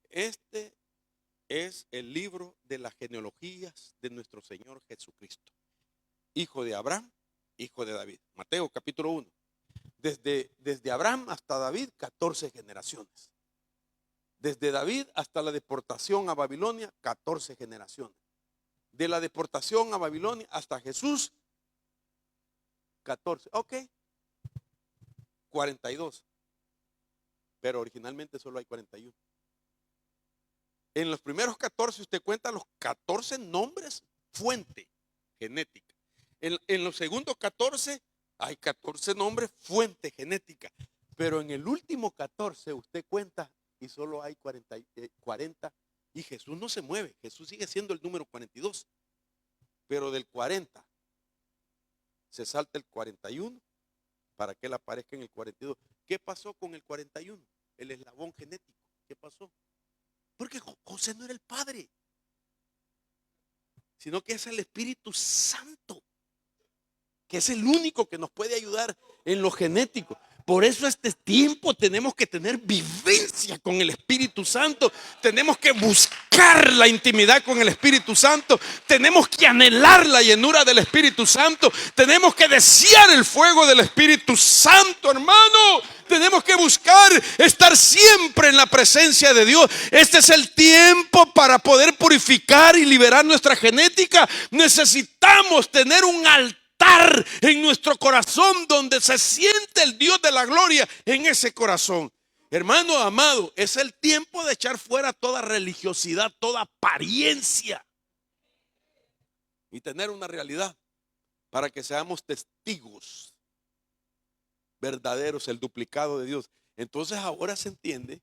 Este es el libro de las genealogías de nuestro Señor Jesucristo, hijo de Abraham, hijo de David. Mateo capítulo 1. Desde Abraham hasta David, 14 generaciones. Desde David hasta la deportación a Babilonia, 14 generaciones. De la deportación a Babilonia hasta Jesús, 14. Ok, 42. pero originalmente solo hay 41. En los primeros 14 usted cuenta los 14 nombres fuente genética. En los segundos 14 hay 14 nombres fuente genética. Pero en el último 14 usted cuenta y solo hay 40 y Jesús no se mueve. Jesús sigue siendo el número 42. Pero del 40 se salta el 41 para que él aparezca en el 42. ¿Qué pasó con el 41? El eslabón genético. ¿Qué pasó? Porque José no era el padre, sino que es el Espíritu Santo, que es el único que nos puede ayudar en lo genético. Por eso este tiempo tenemos que tener vivencia con el Espíritu Santo. Tenemos que buscar la intimidad con el Espíritu Santo. Tenemos que anhelar la llenura del Espíritu Santo. Tenemos que desear el fuego del Espíritu Santo, hermano. Tenemos que buscar estar siempre en la presencia de Dios. Este es el tiempo para poder purificar y liberar nuestra genética. Necesitamos tener un altar en nuestro corazón donde se siente el Dios de la gloria en ese corazón. Hermano amado, es el tiempo de echar fuera toda religiosidad, toda apariencia y tener una realidad para que seamos testigos verdaderos, el duplicado de Dios. Entonces ahora se entiende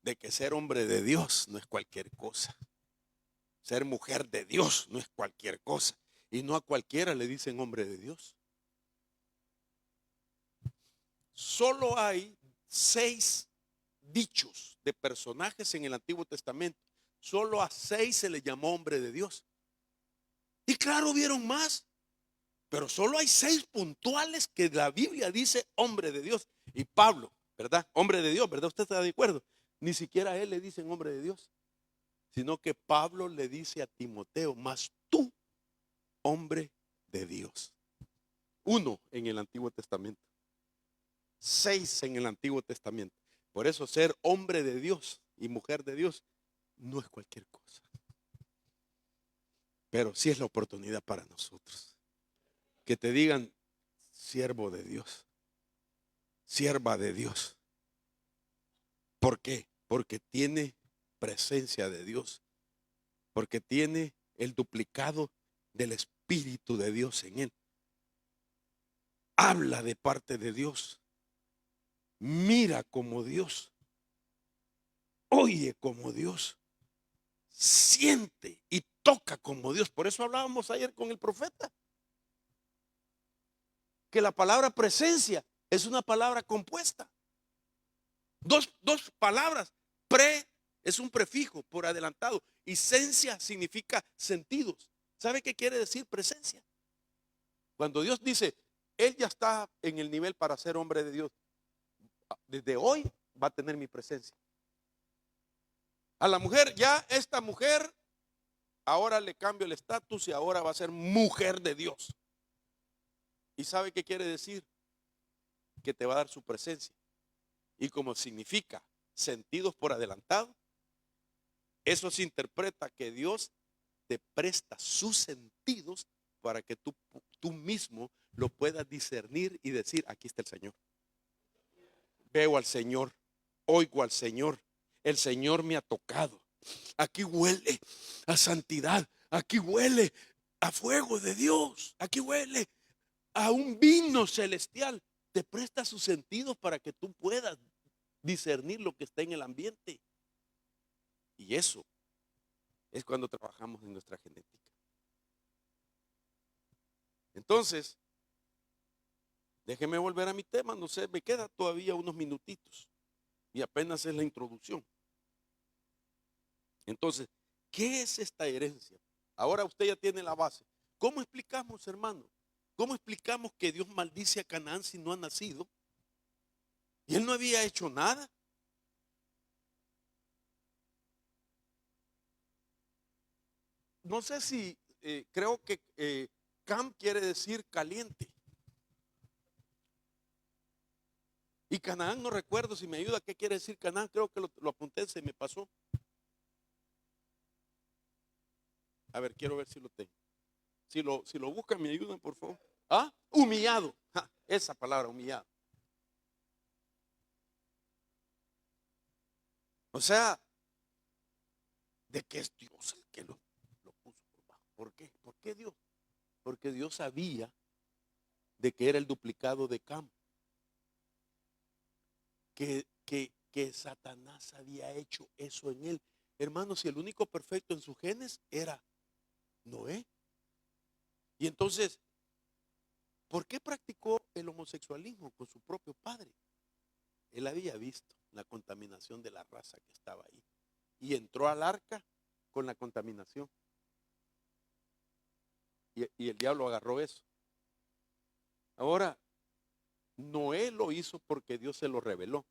de que ser hombre de Dios no es cualquier cosa. Ser mujer de Dios no es cualquier cosa. Y no a cualquiera le dicen hombre de Dios. Solo hay 6 dichos de personajes en el Antiguo Testamento. Solo a 6 se le llamó hombre de Dios. Y claro, hubieron más. Pero solo hay 6 puntuales que la Biblia dice hombre de Dios. Y Pablo, ¿verdad? Hombre de Dios, ¿verdad? ¿Usted está de acuerdo? Ni siquiera a él le dicen hombre de Dios. Sino que Pablo le dice a Timoteo, mas tú, hombre de Dios. 1 en el Antiguo Testamento, 6 en el Antiguo Testamento. Por eso ser hombre de Dios y mujer de Dios no es cualquier cosa. Pero sí es la oportunidad para nosotros. Que te digan siervo de Dios, sierva de Dios. ¿Por qué? Porque tiene presencia de Dios. Porque tiene el duplicado del Espíritu de Dios en él. Habla de parte de Dios. Mira como Dios. Oye como Dios. Siente y toca como Dios. Por eso hablábamos ayer con el profeta. Que la palabra presencia es una palabra compuesta. Dos palabras. Pre es un prefijo por adelantado. Y sencia significa sentidos. ¿Sabe qué quiere decir presencia? Cuando Dios dice, Él ya está en el nivel para ser hombre de Dios. Desde hoy va a tener mi presencia. A la mujer, ya esta mujer, ahora le cambio el estatus y ahora va a ser mujer de Dios. ¿Y sabe qué quiere decir? Que te va a dar su presencia. Y como significa sentidos por adelantado, eso se interpreta que Dios te presta sus sentidos para que tú mismo lo puedas discernir y decir, aquí está el Señor. Veo al Señor, oigo al Señor, el Señor me ha tocado. Aquí huele a santidad, aquí huele a fuego de Dios, aquí huele a un vino celestial. Te presta sus sentidos para que tú puedas discernir lo que está en el ambiente. Y eso es cuando trabajamos en nuestra genética. Entonces, déjeme volver a mi tema, no sé, me queda todavía unos minutitos y apenas es la introducción. Entonces, ¿qué es esta herencia? Ahora usted ya tiene la base. ¿Cómo explicamos, hermano? ¿Cómo explicamos que Dios maldice a Canaán si no ha nacido? Y él no había hecho nada. No sé si, creo que Cam quiere decir caliente. Y Canaán, no recuerdo si me ayuda, ¿qué quiere decir Canaán? Creo que lo apunté, se me pasó. A ver, quiero ver si lo tengo. Si lo buscan, me ayudan, por favor. ¿Ah? Humillado. Ja, esa palabra, humillado. O sea, de que es Dios el que lo puso por bajo. ¿Por qué? ¿Por qué Dios? Porque Dios sabía de que era el duplicado de Cam, que Satanás había hecho eso en él. Hermanos, si el único perfecto en sus genes era Noé. Y entonces, ¿por qué practicó el homosexualismo con su propio padre? Él había visto la contaminación de la raza que estaba ahí. Y entró al arca con la contaminación. Y el diablo agarró eso. Ahora, Noé lo hizo porque Dios se lo reveló.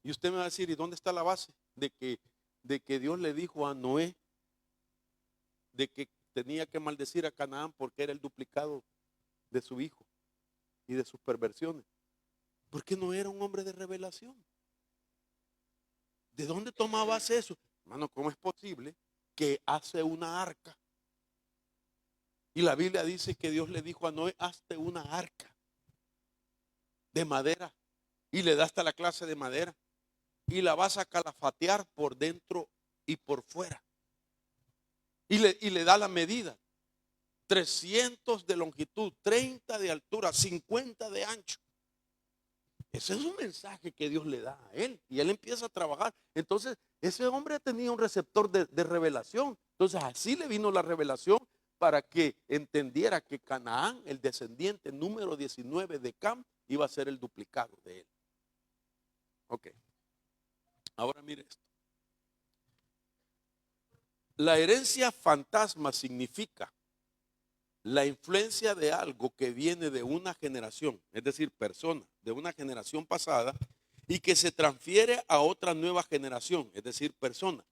Y usted me va a decir, ¿y dónde está la base? De que Dios le dijo a Noé de que tenía que maldecir a Canaán porque era el duplicado de su hijo y de sus perversiones. Porque no era un hombre de revelación. ¿De dónde tomabas eso? Hermano, ¿cómo es posible que hace una arca? Y la Biblia dice que Dios le dijo a Noé, hazte una arca de madera. Y le da hasta la clase de madera. Y la vas a calafatear por dentro y por fuera. Y le da la medida. 300 de longitud, 30 de altura, 50 de ancho. Ese es un mensaje que Dios le da a él. Y él empieza a trabajar. Entonces, ese hombre tenía un receptor de revelación. Entonces, así le vino la revelación para que entendiera que Canaán, el descendiente número 19 de Cam, iba a ser el duplicado de él. Ok. Ahora mire esto. La herencia fantasma significa la influencia de algo que viene de una generación, es decir, persona, de una generación pasada, y que se transfiere a otra nueva generación, es decir, persona,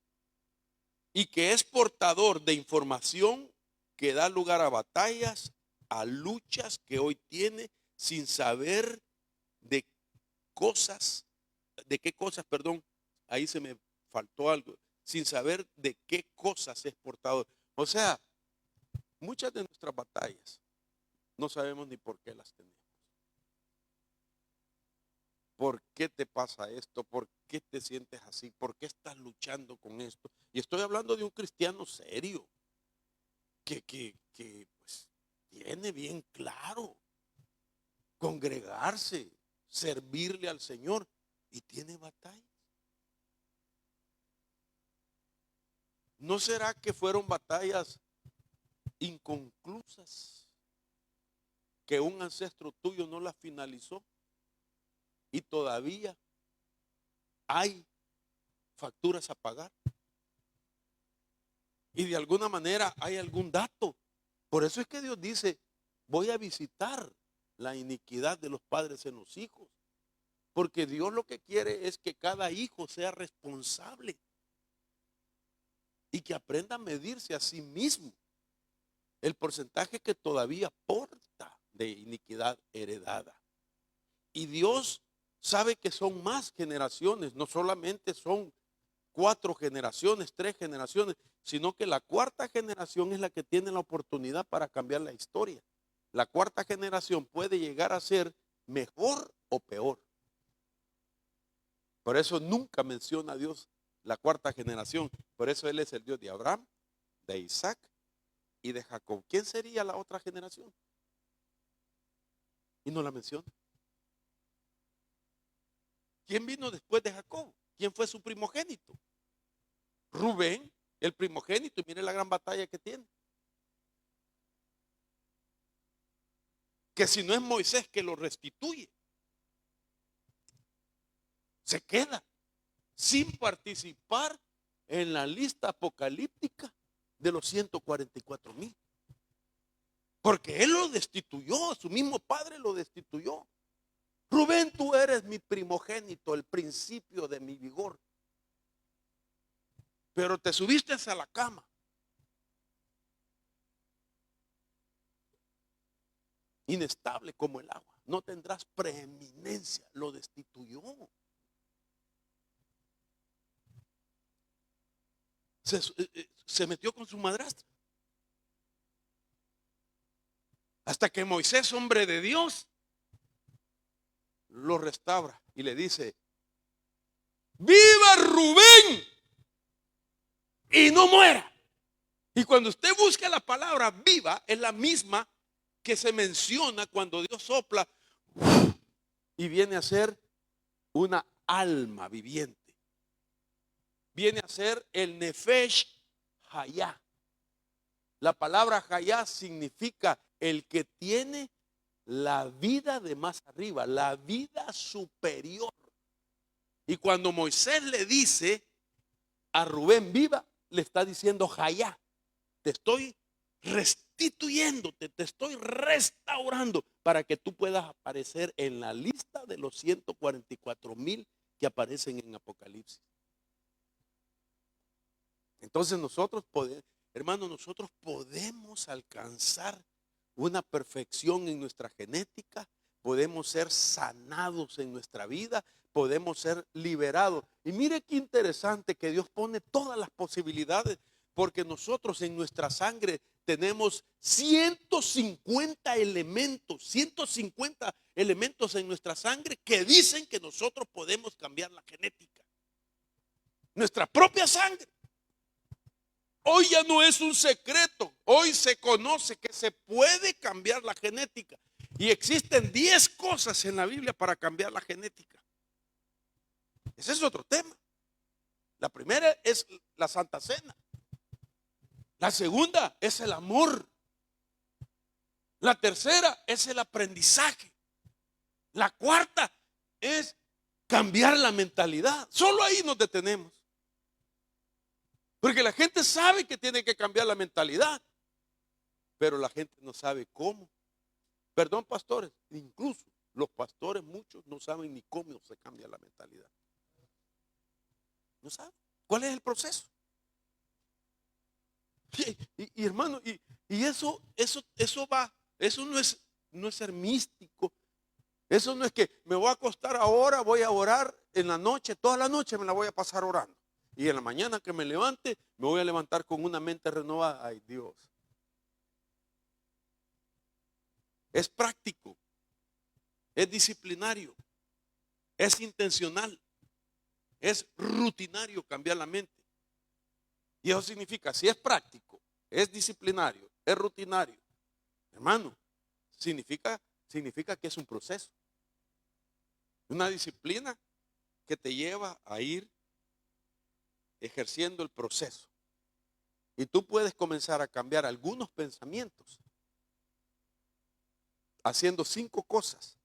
y que es portador de información que da lugar a batallas, a luchas que hoy tiene sin saber de cosas, de qué cosas, perdón, ahí se me faltó algo, sin saber de qué cosas es portador. O sea, muchas de nuestras batallas no sabemos ni por qué las tenemos. ¿Por qué te pasa esto? ¿Por qué te sientes así? ¿Por qué estás luchando con esto? Y estoy hablando de un cristiano serio, que pues, tiene bien claro congregarse, servirle al Señor y tiene batallas. ¿No será que fueron batallas inconclusas? Que un ancestro tuyo no las finalizó y todavía hay facturas a pagar. Y de alguna manera hay algún dato. Por eso es que Dios dice, voy a visitar la iniquidad de los padres en los hijos. Porque Dios lo que quiere es que cada hijo sea responsable y que aprenda a medirse a sí mismo el porcentaje que todavía porta de iniquidad heredada. Y Dios sabe que son más generaciones, no solamente son 4 generaciones, 3 generaciones, sino que la cuarta generación es la que tiene la oportunidad para cambiar la historia. La cuarta generación puede llegar a ser mejor o peor. Por eso nunca menciona a Dios la cuarta generación. Por eso Él es el Dios de Abraham, de Isaac y de Jacob. ¿Quién sería la otra generación? Y no la menciona. ¿Quién vino después de Jacob? ¿Quién fue su primogénito? Rubén, el primogénito. Y mire la gran batalla que tiene. Que si no es Moisés que lo restituye, se queda sin participar en la lista apocalíptica de los 144,000. Porque él lo destituyó, su mismo padre lo destituyó. Rubén, tú eres mi primogénito, el principio de mi vigor. Pero te subiste a la cama. Inestable como el agua. No tendrás preeminencia. Lo destituyó. Se metió con su madrastra. Hasta que Moisés, hombre de Dios, lo restaura y le dice, viva Rubén y no muera. Y cuando usted busca la palabra viva, es la misma que se menciona cuando Dios sopla y viene a ser una alma viviente. Viene a ser el Nefesh Hayá. La palabra Hayá significa el que tiene la vida de más arriba, la vida superior. Y cuando Moisés le dice a Rubén viva, le está diciendo Hayá. Te estoy restituyéndote, te estoy restaurando para que tú puedas aparecer en la lista de los 144,000 que aparecen en Apocalipsis. Entonces nosotros podemos, hermanos, nosotros podemos alcanzar una perfección en nuestra genética, podemos ser sanados en nuestra vida, podemos ser liberados. Y mire qué interesante que Dios pone todas las posibilidades, porque nosotros en nuestra sangre tenemos 150 elementos en nuestra sangre que dicen que nosotros podemos cambiar la genética. Nuestra propia sangre. Hoy ya no es un secreto, hoy se conoce que se puede cambiar la genética. Y existen 10 cosas en la Biblia para cambiar la genética. Ese es otro tema. La primera es la Santa Cena. La segunda es el amor. La tercera es el aprendizaje. La cuarta es cambiar la mentalidad. Solo ahí nos detenemos. Porque la gente sabe que tiene que cambiar la mentalidad, pero la gente no sabe cómo. Perdón, pastores, incluso los pastores muchos no saben ni cómo se cambia la mentalidad. No saben. ¿Cuál es el proceso? Y hermano, y eso va, eso no es ser místico. Eso no es que me voy a acostar ahora, voy a orar en la noche, toda la noche me la voy a pasar orando. Y en la mañana que me levante, me voy a levantar con una mente renovada. Ay, Dios. Es práctico, es disciplinario, es intencional, es rutinario cambiar la mente. Y eso significa, si es práctico, es disciplinario, es rutinario, hermano, significa que es un proceso. Una disciplina que te lleva a ir ejerciendo el proceso. Y tú puedes comenzar a cambiar algunos pensamientos haciendo 5 cosas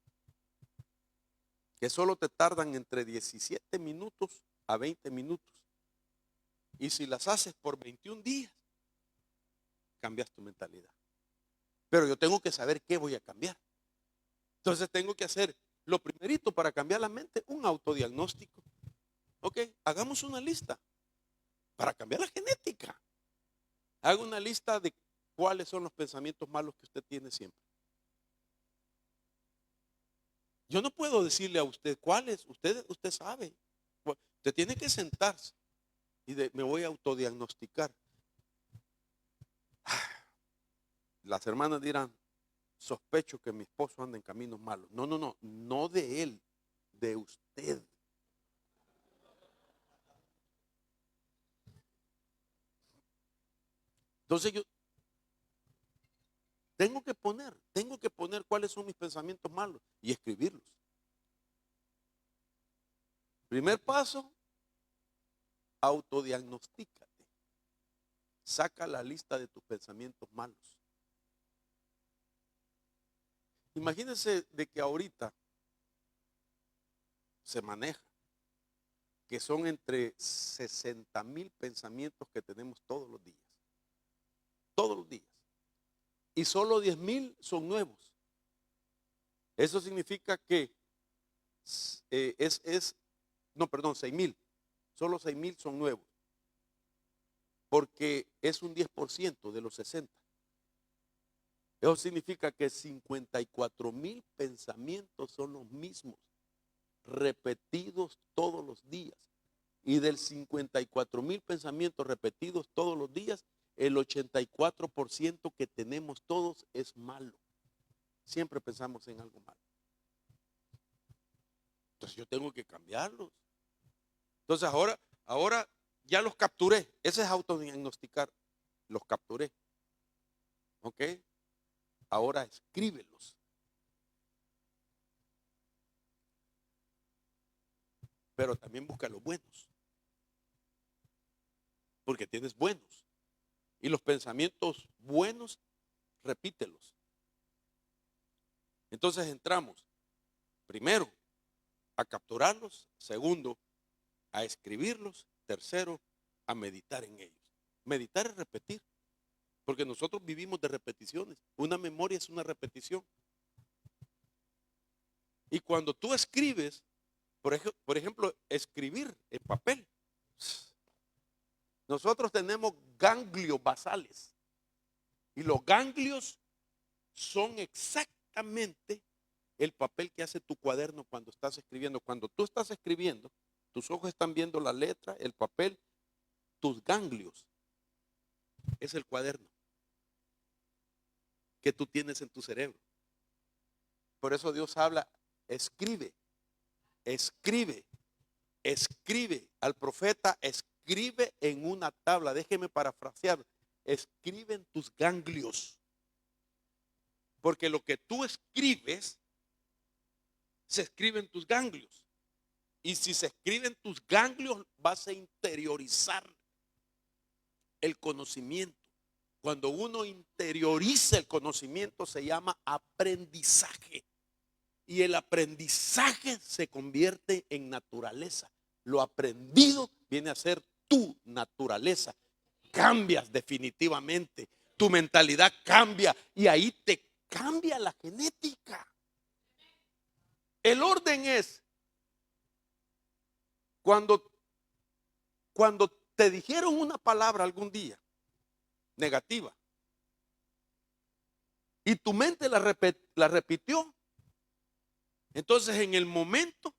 que solo te tardan entre 17 minutos a 20 minutos. Y si las haces por 21 días, cambias tu mentalidad. Pero yo tengo que saber qué voy a cambiar. Entonces tengo que hacer lo primerito para cambiar la mente, un autodiagnóstico. Ok, hagamos una lista para cambiar la genética. Haga una lista de cuáles son los pensamientos malos que usted tiene siempre. Yo no puedo decirle a usted cuáles, usted sabe. Usted tiene que sentarse y me voy a autodiagnosticar. Las hermanas dirán, sospecho que mi esposo anda en caminos malos. No de él, de usted. Entonces yo tengo que poner cuáles son mis pensamientos malos y escribirlos. Primer paso, autodiagnostícate. Saca la lista de tus pensamientos malos. Imagínense de que ahorita se maneja que son entre 60,000 pensamientos que tenemos todos los días. Todos los días. Y solo 10,000 son nuevos. Eso significa que 6,000. Solo 6,000 son nuevos. Porque es un 10% de los 60. Eso significa que 54,000 pensamientos son los mismos, repetidos todos los días. Y del 54,000 pensamientos repetidos todos los días, el 84% que tenemos todos es malo. Siempre pensamos en algo malo. Entonces yo tengo que cambiarlos. Entonces ahora ya los capturé. Ese es autodiagnosticar. Los capturé. ¿Ok? Ahora escríbelos. Pero también busca los buenos. Porque tienes buenos. Y los pensamientos buenos, repítelos. Entonces entramos, primero, a capturarlos. Segundo, a escribirlos. Tercero, a meditar en ellos. Meditar es repetir. Porque nosotros vivimos de repeticiones. Una memoria es una repetición. Y cuando tú escribes, por ejemplo, escribir en papel. Nosotros tenemos ganglios basales. Y los ganglios son exactamente el papel que hace tu cuaderno cuando estás escribiendo. Cuando tú estás escribiendo, tus ojos están viendo la letra, el papel, tus ganglios. Es el cuaderno que tú tienes en tu cerebro. Por eso Dios habla, escribe, escribe, escribe. Al profeta, escribe en una tabla. Déjeme parafrasear. Escribe en tus ganglios. Porque lo que tú escribes, se escribe en tus ganglios. Y si se escribe en tus ganglios, vas a interiorizar el conocimiento. Cuando uno interioriza el conocimiento, se llama aprendizaje. Y el aprendizaje se convierte en naturaleza. Lo aprendido viene a ser tu naturaleza. Cambias definitivamente. Tu mentalidad cambia y ahí te cambia la genética. El orden es cuando te dijeron una palabra algún día negativa y tu mente la repitió, entonces en el momento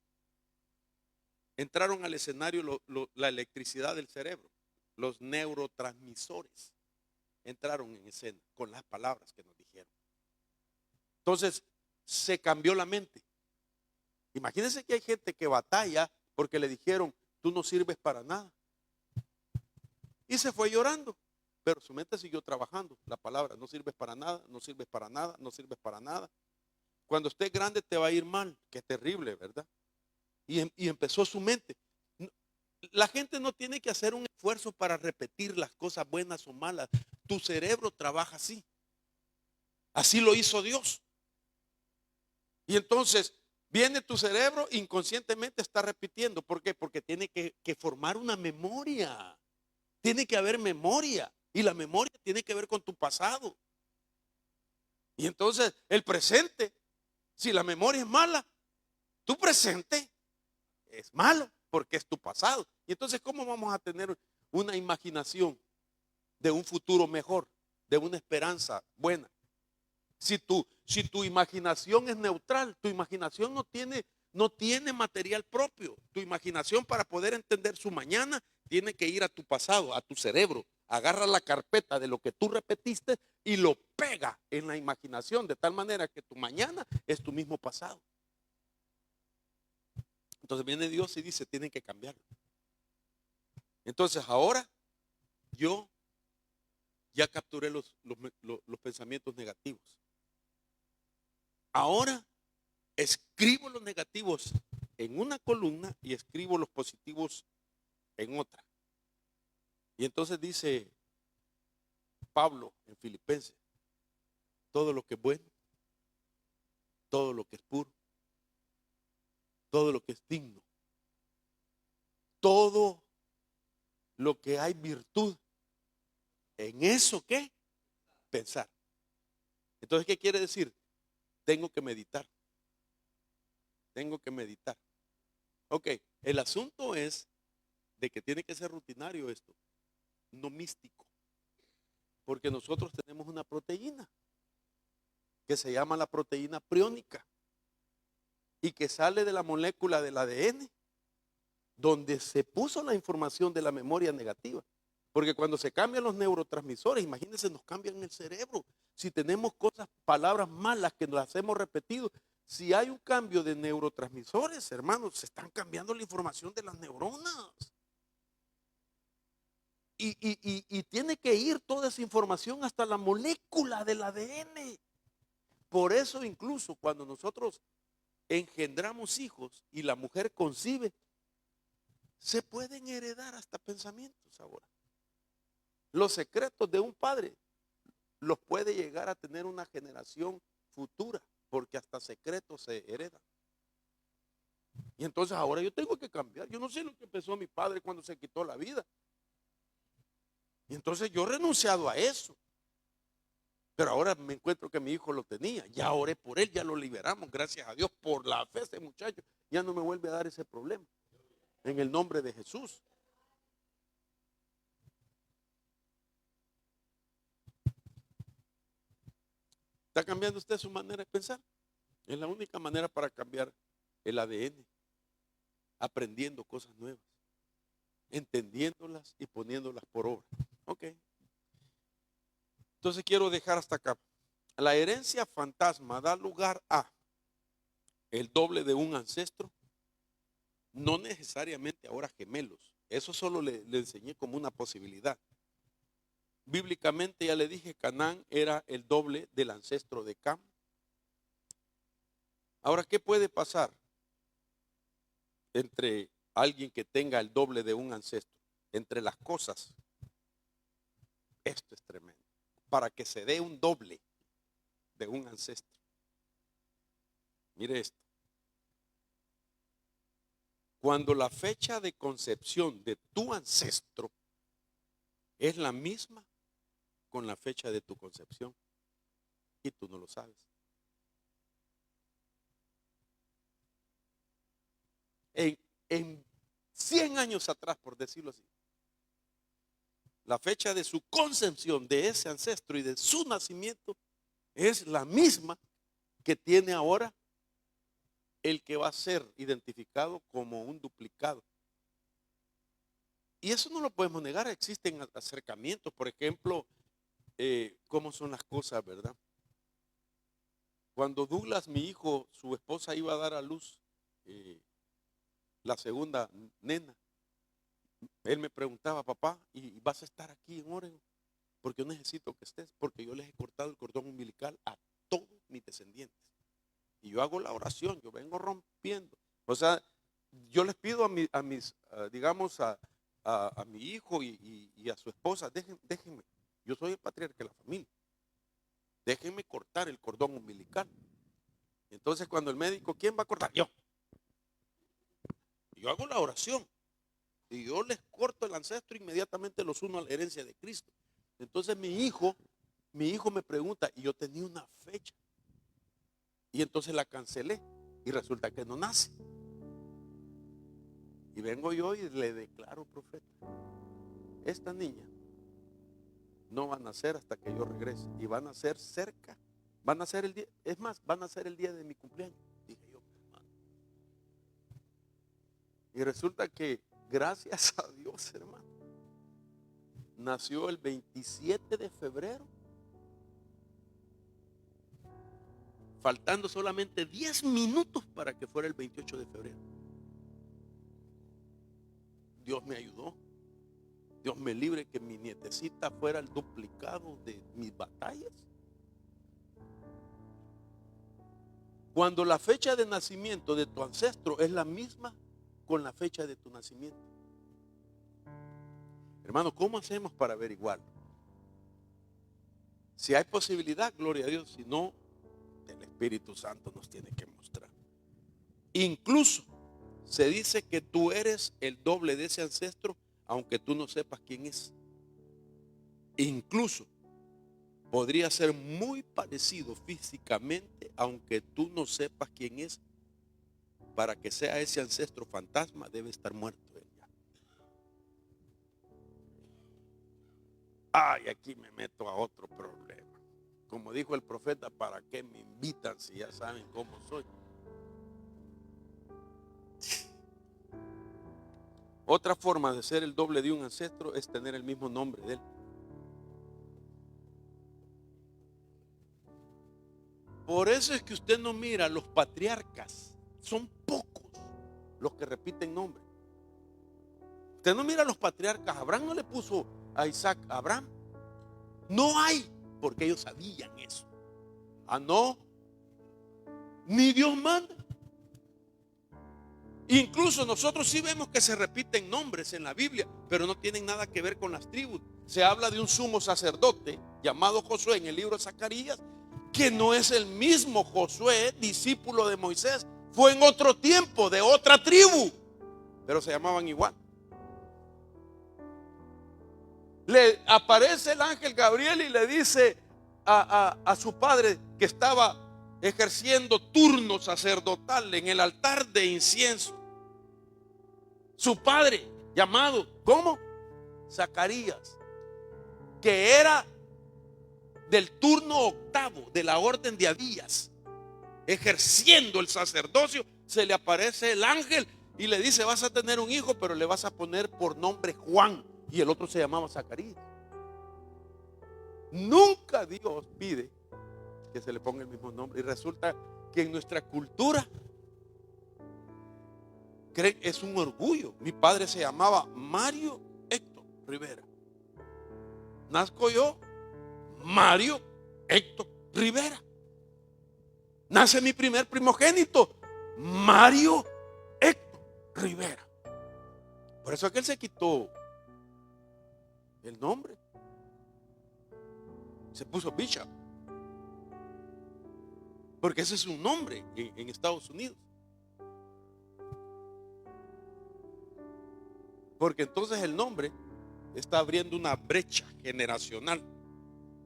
entraron al escenario la electricidad del cerebro, los neurotransmisores entraron en escena con las palabras que nos dijeron. Entonces se cambió la mente. Imagínense que hay gente que batalla porque le dijeron, tú no sirves para nada. Y se fue llorando, pero su mente siguió trabajando. La palabra, no sirves para nada, no sirves para nada, no sirves para nada. Cuando estés grande te va a ir mal, que es terrible, ¿verdad? Y empezó su mente. La gente no tiene que hacer un esfuerzo para repetir las cosas buenas o malas. Tu cerebro trabaja así. Así lo hizo Dios. Y entonces viene tu cerebro, inconscientemente está repitiendo. ¿Por qué? Porque tiene que formar una memoria. Tiene que haber memoria. Y la memoria tiene que ver con tu pasado. Y entonces el presente, si la memoria es mala, tu presente es malo porque es tu pasado. Y entonces, ¿cómo vamos a tener una imaginación de un futuro mejor, de una esperanza buena? Si tu imaginación es neutral, tu imaginación no tiene material propio. Tu imaginación, para poder entender su mañana, tiene que ir a tu pasado, a tu cerebro. Agarra la carpeta de lo que tú repetiste y lo pega en la imaginación, de tal manera que tu mañana es tu mismo pasado. Entonces viene Dios y dice, tienen que cambiarlo. Entonces ahora yo ya capturé los pensamientos negativos. Ahora escribo los negativos en una columna y escribo los positivos en otra. Y entonces dice Pablo en Filipenses, todo lo que es bueno, todo lo que es puro, todo lo que es digno, todo lo que hay virtud, en eso ¿qué? Pensar. Entonces, ¿qué quiere decir? Tengo que meditar. Tengo que meditar. Ok, el asunto es de que tiene que ser rutinario esto, no místico. Porque nosotros tenemos una proteína que se llama la proteína priónica y que sale de la molécula del ADN, donde se puso la información de la memoria negativa. Porque cuando se cambian los neurotransmisores, imagínense, nos cambian el cerebro. Si tenemos palabras malas que nos las hemos repetido, si hay un cambio de neurotransmisores, hermanos, se están cambiando la información de las neuronas. Y tiene que ir toda esa información hasta la molécula del ADN. Por eso incluso cuando nosotros engendramos hijos y la mujer concibe, se pueden heredar hasta pensamientos ahora. Los secretos de un padre los puede llegar a tener una generación futura, porque hasta secretos se heredan. Y entonces ahora yo tengo que cambiar. Yo no sé lo que pensó mi padre cuando se quitó la vida. Y entonces yo he renunciado a eso. Pero ahora me encuentro que mi hijo lo tenía. Ya oré por él, ya lo liberamos. Gracias a Dios por la fe ese muchacho. Ya no me vuelve a dar ese problema. En el nombre de Jesús. ¿Está cambiando usted su manera de pensar? Es la única manera para cambiar el ADN. Aprendiendo cosas nuevas. Entendiéndolas y poniéndolas por obra. Ok. Entonces quiero dejar hasta acá. La herencia fantasma da lugar a el doble de un ancestro. No necesariamente ahora gemelos. Eso solo le enseñé como una posibilidad. Bíblicamente ya le dije, Canaán era el doble del ancestro de Cam. Ahora, ¿qué puede pasar entre alguien que tenga el doble de un ancestro? Entre las cosas. Esto es tremendo. Para que se dé un doble de un ancestro. Mire esto. Cuando la fecha de concepción de tu ancestro es la misma con la fecha de tu concepción y tú no lo sabes. En 100 años atrás, por decirlo así, la fecha de su concepción de ese ancestro y de su nacimiento es la misma que tiene ahora el que va a ser identificado como un duplicado. Y eso no lo podemos negar, existen acercamientos, por ejemplo, cómo son las cosas, ¿verdad? Cuando Douglas, mi hijo, su esposa iba a dar a luz la segunda nena, él me preguntaba, papá, ¿y vas a estar aquí en Oregon? Porque yo necesito que estés, porque yo les he cortado el cordón umbilical a todos mis descendientes. Y yo hago la oración, yo vengo rompiendo. O sea, yo les pido digamos, a mi hijo y a su esposa, déjenme, yo soy el patriarca de la familia, déjenme cortar el cordón umbilical. Entonces cuando el médico, ¿quién va a cortar? Yo hago la oración y yo les corto el ancestro, inmediatamente los uno a la herencia de Cristo. Entonces mi hijo me pregunta, y yo tenía una fecha, y entonces la cancelé, y resulta que no nace. Y vengo yo y le declaro, profeta, esta niña no va a nacer hasta que yo regrese, y van a nacer cerca, van a nacer el día, es más, van a nacer el día de mi cumpleaños, dije yo, hermano. Y resulta que, gracias a Dios, hermano, nació el 27 de febrero, faltando solamente 10 minutos para que fuera el 28 de febrero. Dios me ayudó. Dios me libre que mi nietecita fuera el duplicado de mis batallas. Cuando la fecha de nacimiento de tu ancestro es la misma con la fecha de tu nacimiento. Hermano, ¿cómo hacemos para averiguarlo? Si hay posibilidad, gloria a Dios. Si no, el Espíritu Santo nos tiene que mostrar. Incluso se dice que tú eres el doble de ese ancestro, aunque tú no sepas quién es. Incluso podría ser muy parecido físicamente, aunque tú no sepas quién es. Para que sea ese ancestro fantasma, debe estar muerto él ya. Ay, aquí me meto a otro problema. Como dijo el profeta, ¿para qué me invitan si ya saben cómo soy? Otra forma de ser el doble de un ancestro es tener el mismo nombre de él. Por eso eso es que usted no mira los patriarcas, son pocos los que repiten nombre. Usted no mira los patriarcas. Abraham no le puso a Isaac Abraham. No hay, porque ellos sabían eso. Ah, no, ni Dios manda. Incluso nosotros sí vemos que se repiten nombres en la Biblia, pero no tienen nada que ver con las tribus. Se habla de un sumo sacerdote llamado Josué en el libro de Zacarías, que no es el mismo Josué, discípulo de Moisés. Fue en otro tiempo, de otra tribu, pero se llamaban igual. Le aparece el ángel Gabriel y le dice a su padre, que estaba ejerciendo turno sacerdotal en el altar de incienso. Su padre, llamado, ¿cómo? Zacarías, que era del turno octavo de la orden de Abías, ejerciendo el sacerdocio. Se le aparece el ángel y le dice: vas a tener un hijo, pero le vas a poner por nombre Juan. Y el otro se llamaba Zacarías. Nunca Dios pide que se le ponga el mismo nombre. Y resulta que en nuestra cultura es un orgullo. Mi padre se llamaba Mario Héctor Rivera. Nazco yo, Mario Héctor Rivera. Nace mi primer primogénito, Mario Héctor Rivera. Por eso es que él se quitó el nombre. Se puso Bishop, porque ese es un nombre en Estados Unidos. Porque entonces el nombre está abriendo una brecha generacional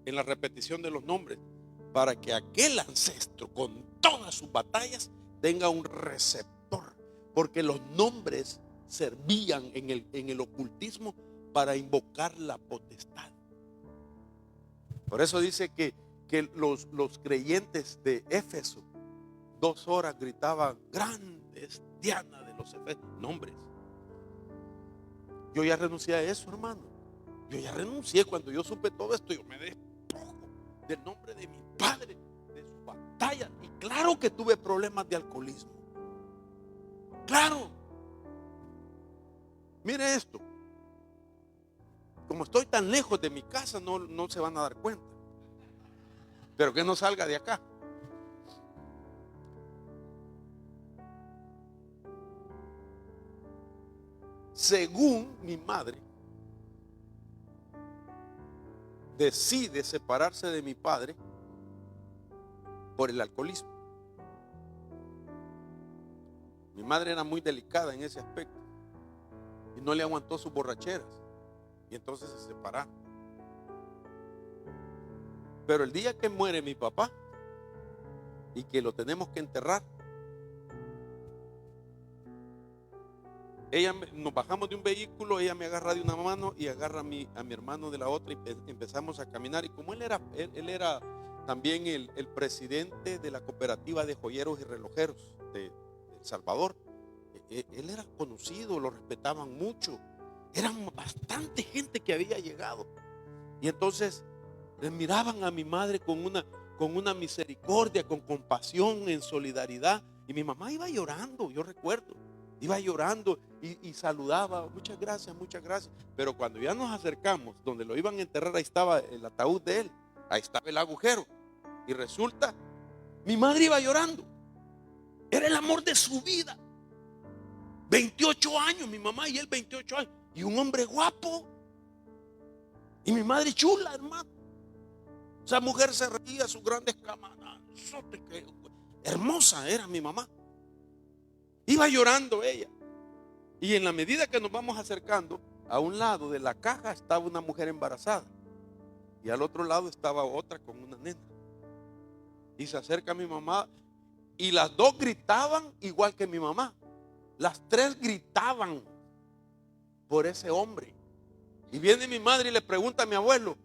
en la repetición de los nombres, para que aquel ancestro con todas sus batallas tenga un receptor. Porque los nombres servían en el ocultismo para invocar la potestad. Por eso dice que los creyentes de Éfeso 2 horas gritaban: grande es Diana de los Efesios. Nombres. Yo ya renuncié a eso, hermano. Yo ya renuncié. Cuando yo supe todo esto, yo me despojo del nombre de mi padre, de su batalla. Y claro que tuve problemas de alcoholismo. Claro. Mire esto. Como estoy tan lejos de mi casa, no se van a dar cuenta. Pero que no salga de acá. Según mi madre decide separarse de mi padre por el alcoholismo. Mi madre era muy delicada en ese aspecto y no le aguantó sus borracheras, y entonces se separaron. Pero el día que muere mi papá y que lo tenemos que enterrar, nos bajamos de un vehículo, ella me agarra de una mano y agarra a mi hermano de la otra, y empezamos a caminar. Y como él era también el presidente de la cooperativa de joyeros y relojeros de El Salvador, él era conocido, lo respetaban mucho, eran bastante gente que había llegado. Y entonces le miraban a mi madre con una misericordia, con compasión, en solidaridad. Y mi mamá iba llorando, yo recuerdo. Iba llorando y saludaba: muchas gracias, muchas gracias. Pero cuando ya nos acercamos donde lo iban a enterrar, ahí estaba el ataúd de él, ahí estaba el agujero. Y resulta, mi madre iba llorando. Era el amor de su vida. 28 años, mi mamá y él 28 años. Y un hombre guapo. Y mi madre chula, hermano. Esa mujer se reía, sus grandes cámaras. Hermosa era mi mamá. Iba llorando ella. Y en la medida que nos vamos acercando, a un lado de la caja estaba una mujer embarazada, y al otro lado estaba otra con una nena. Y se acerca mi mamá, y las dos gritaban igual que mi mamá. Las tres gritaban por ese hombre. Y viene mi madre y le pregunta a mi abuelo: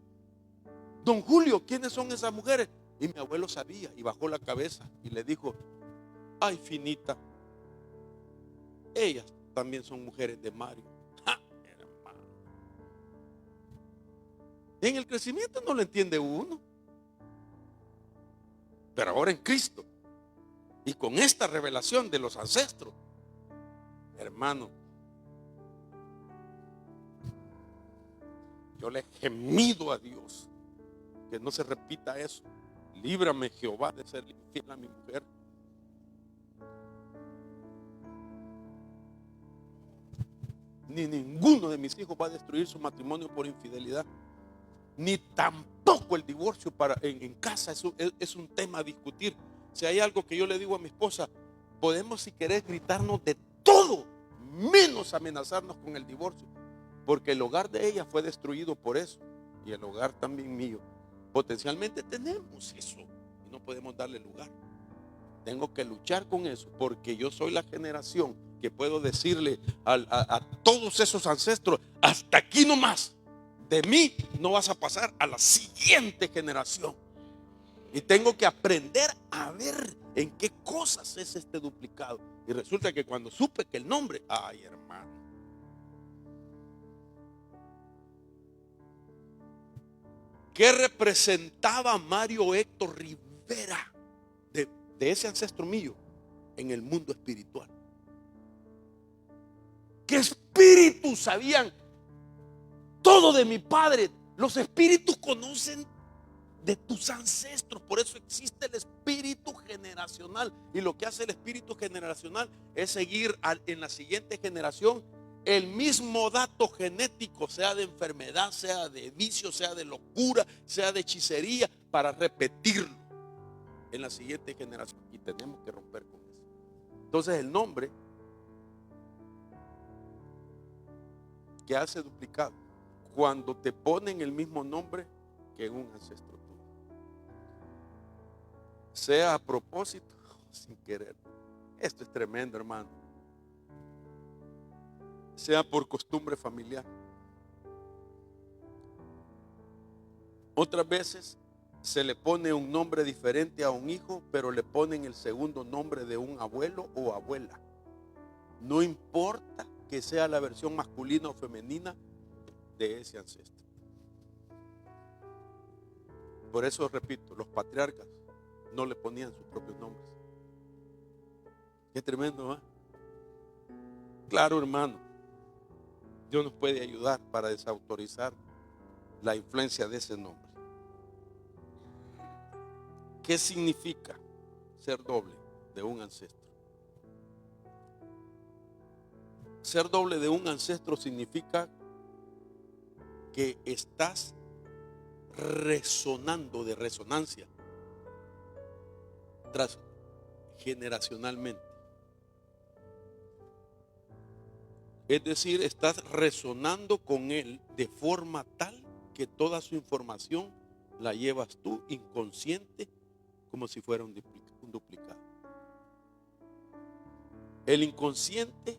don Julio, ¿quiénes son esas mujeres? Y mi abuelo sabía y bajó la cabeza y le dijo: ay, finita, ellas también son mujeres de Mario. ¡Ja, hermano! En el crecimiento no lo entiende uno. pero ahora en Cristo. Y con esta revelación de los ancestros, hermano, yo le he gemido a Dios que no se repita eso. Líbrame, Jehová, de ser infiel a mi mujer. Ni ninguno de mis hijos va a destruir su matrimonio por infidelidad. Ni tampoco el divorcio en casa es un tema a discutir. Si hay algo que yo le digo a mi esposa, podemos, si querés, gritarnos de todo, menos amenazarnos con el divorcio, porque el hogar de ella fue destruido por eso, y el hogar también mío. Potencialmente tenemos eso y no podemos darle lugar. Tengo que luchar con eso, porque yo soy la generación que puedo decirle a todos esos ancestros: hasta aquí nomás, de mí no vas a pasar a la siguiente generación. Y tengo que aprender a ver en qué cosas es este duplicado. Y resulta que cuando supe que el nombre, ay, hermano, ¿qué representaba Mario Héctor Rivera de ese ancestro mío en el mundo espiritual? ¿Qué espíritus sabían todo de mi padre? Los espíritus conocen de tus ancestros. Por eso existe el espíritu generacional. Y lo que hace el espíritu generacional es seguir en la siguiente generación el mismo dato genético, sea de enfermedad, sea de vicio, sea de locura, sea de hechicería, para repetirlo en la siguiente generación. Y tenemos que romper con eso. Entonces el nombre que hace duplicado, cuando te ponen el mismo nombre que un ancestro tuyo, sea a propósito o sin querer. Esto es tremendo, hermano. Sea por costumbre familiar. Otras veces se le pone un nombre diferente a un hijo, pero le ponen el segundo nombre de un abuelo o abuela. No importa que sea la versión masculina o femenina de ese ancestro. Por eso repito, los patriarcas no le ponían sus propios nombres. Qué tremendo, ¿eh? Claro, hermano, Dios nos puede ayudar para desautorizar la influencia de ese nombre. ¿Qué significa ser doble de un ancestro? Ser doble de un ancestro significa que estás resonando de resonancia generacionalmente. Es decir, estás resonando con él de forma tal que toda su información la llevas tú inconsciente, como si fuera un duplicado. El inconsciente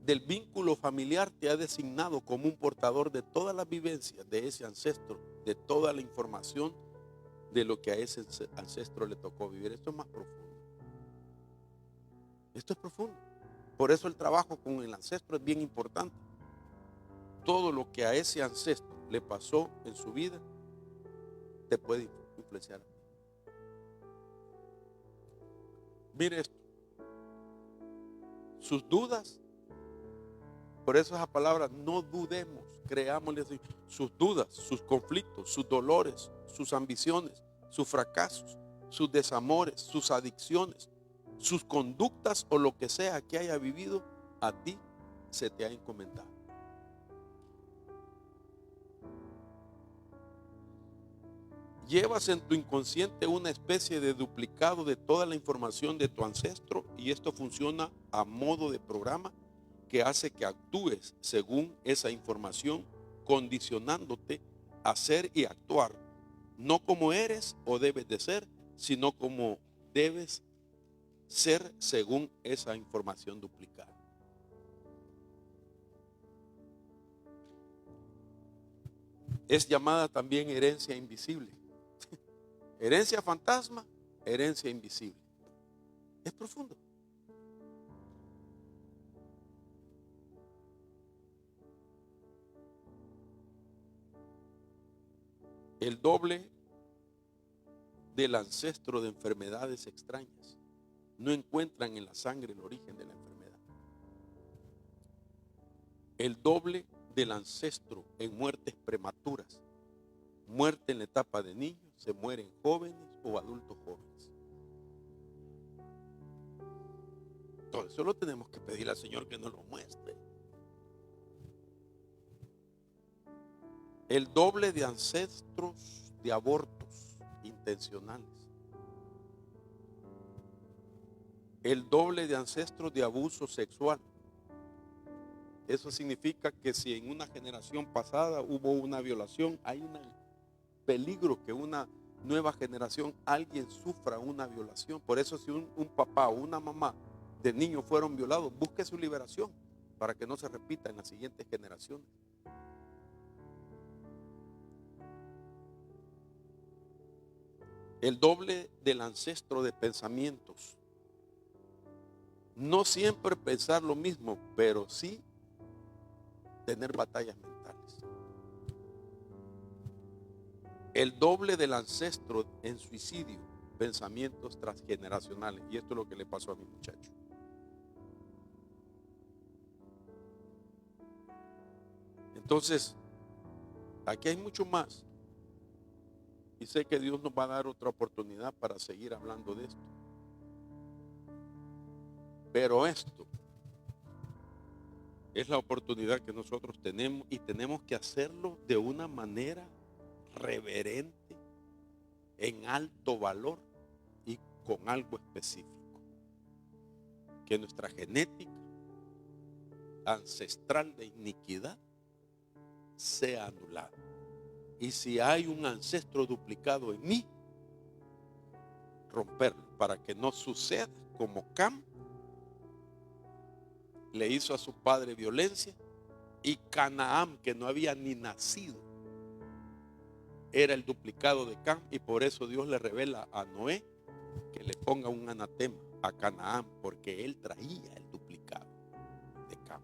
del vínculo familiar te ha designado como un portador de todas las vivencias de ese ancestro, de toda la información de lo que a ese ancestro le tocó vivir. Esto es más profundo. Esto es profundo. Por eso el trabajo con el ancestro es bien importante. Todo lo que a ese ancestro le pasó en su vida te puede influenciar. Mire esto. Sus dudas, por eso esa palabra, no dudemos, creámosle así. Sus dudas, sus conflictos, sus dolores, sus ambiciones, sus fracasos, sus desamores, sus adicciones, sus conductas o lo que sea que haya vivido, a ti se te ha encomendado. Llevas en tu inconsciente una especie de duplicado de toda la información de tu ancestro, y esto funciona a modo de programa que hace que actúes según esa información, condicionándote a ser y actuar no como eres o debes de ser, sino como debes ser según esa información duplicada. Es llamada también herencia invisible. Herencia fantasma, herencia invisible. Es profundo. El doble del ancestro de enfermedades extrañas. No encuentran en la sangre el origen de la enfermedad. El doble del ancestro en muertes prematuras. Muerte en la etapa de niños, se mueren jóvenes o adultos jóvenes. Todo eso lo tenemos que pedir al Señor que nos lo muestre. El doble de ancestros de abortos intencionales. El doble de ancestros de abuso sexual. Eso significa que si en una generación pasada hubo una violación, hay un peligro que una nueva generación alguien sufra una violación. Por eso si un papá o una mamá de niños fueron violados, busque su liberación para que no se repita en las siguientes generaciones. El doble del ancestro de pensamientos. No siempre pensar lo mismo, pero sí tener batallas mentales. El doble del ancestro en suicidio, pensamientos transgeneracionales. Y esto es lo que le pasó a mi muchacho. Entonces, aquí hay mucho más. Y sé que Dios nos va a dar otra oportunidad para seguir hablando de esto. Pero esto es la oportunidad que nosotros tenemos y tenemos que hacerlo de una manera reverente, en alto valor y con algo específico. Que nuestra genética ancestral de iniquidad sea anulada. Y si hay un ancestro duplicado en mí, romperlo para que no suceda como Cam le hizo a su padre violencia y Canaán, que no había ni nacido, era el duplicado de Cam, y por eso Dios le revela a Noé que le ponga un anatema a Canaán, porque él traía el duplicado de Cam.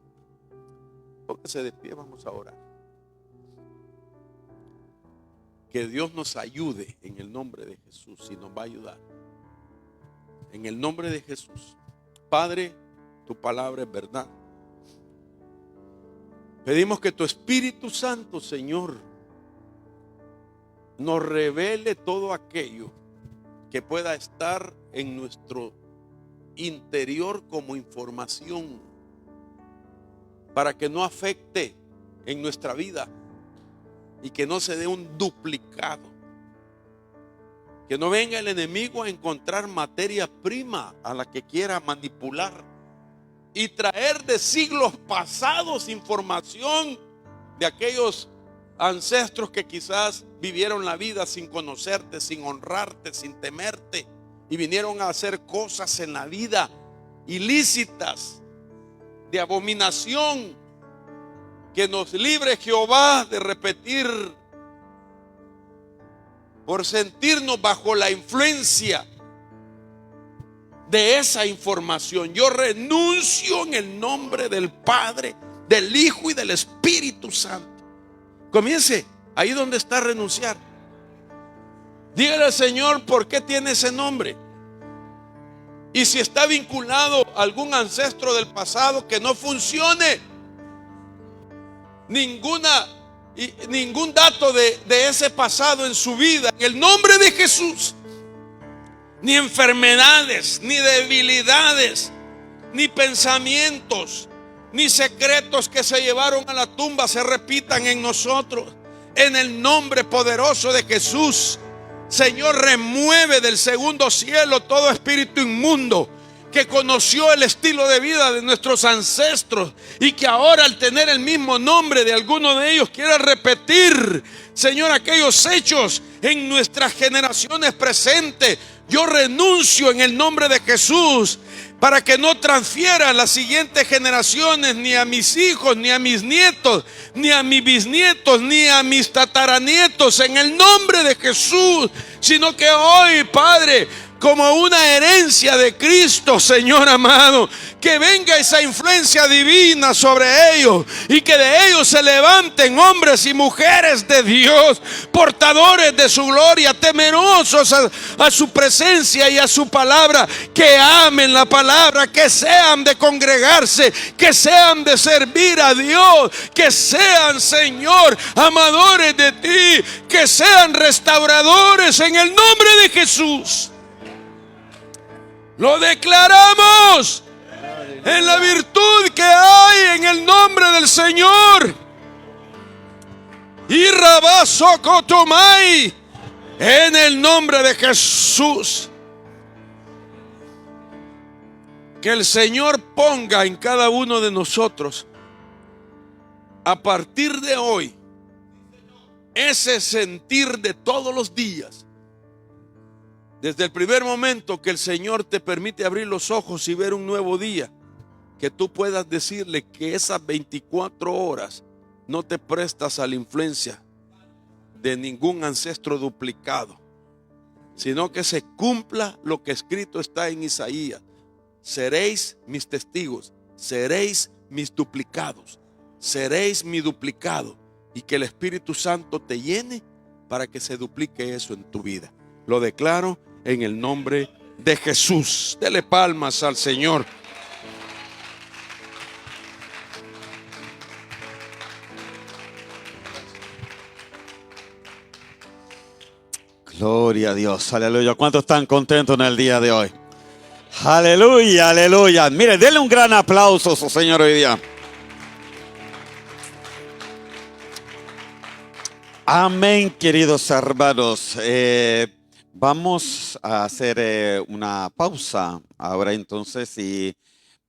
Póngase de pie, vamos a orar. Que Dios nos ayude en el nombre de Jesús, y nos va a ayudar. En el nombre de Jesús. Padre, tu palabra es verdad. Pedimos que tu Espíritu Santo, Señor, nos revele todo aquello que pueda estar en nuestro interior como información, para que no afecte en nuestra vida y que no se dé un duplicado. Que no venga el enemigo a encontrar materia prima a la que quiera manipular y traer de siglos pasados información de aquellos ancestros que quizás vivieron la vida sin conocerte, sin honrarte, sin temerte, y vinieron a hacer cosas en la vida ilícitas, de abominación. Que nos libre Jehová de repetir por sentirnos bajo la influencia de esa información. Yo renuncio en el nombre del Padre, del Hijo y del Espíritu Santo. Comience ahí donde está, renunciar. Dígale al Señor por qué tiene ese nombre. Y si está vinculado a algún ancestro del pasado, que no funcione ningún dato de ese pasado en su vida, en el nombre de Jesús. Ni enfermedades, ni debilidades, ni pensamientos, ni secretos que se llevaron a la tumba se repitan en nosotros. En el nombre poderoso de Jesús, Señor, remueve del segundo cielo todo espíritu inmundo que conoció el estilo de vida de nuestros ancestros y que ahora, al tener el mismo nombre de alguno de ellos, quiere repetir, Señor, aquellos hechos en nuestras generaciones presentes. Yo renuncio en el nombre de Jesús para que no transfiera a las siguientes generaciones, ni a mis hijos, ni a mis nietos, ni a mis bisnietos, ni a mis tataranietos, en el nombre de Jesús, sino que hoy, Padre, como una herencia de Cristo, Señor amado. Que venga esa influencia divina sobre ellos y que de ellos se levanten hombres y mujeres de Dios, portadores de su gloria, temerosos a su presencia y a su palabra, que amen la palabra, que sean de congregarse, que sean de servir a Dios, que sean, Señor, amadores de ti, que sean restauradores en el nombre de Jesús. Lo declaramos en la virtud que hay en el nombre del Señor. Y Rabasocotomai, en el nombre de Jesús. Que el Señor ponga en cada uno de nosotros, a partir de hoy, ese sentir de todos los días. Desde el primer momento que el Señor te permite abrir los ojos y ver un nuevo día, que tú puedas decirle que esas 24 horas no te prestas a la influencia de ningún ancestro duplicado, sino que se cumpla lo que escrito está en Isaías. Seréis mis testigos, seréis mis duplicados, seréis mi duplicado, y que el Espíritu Santo te llene para que se duplique eso en tu vida. Lo declaro en el nombre de Jesús. Dele palmas al Señor. Gloria a Dios, aleluya. ¿Cuántos están contentos en el día de hoy? Aleluya, aleluya. Mire, denle un gran aplauso a su Señor hoy día. Amén, queridos hermanos. Vamos a hacer una pausa ahora entonces, y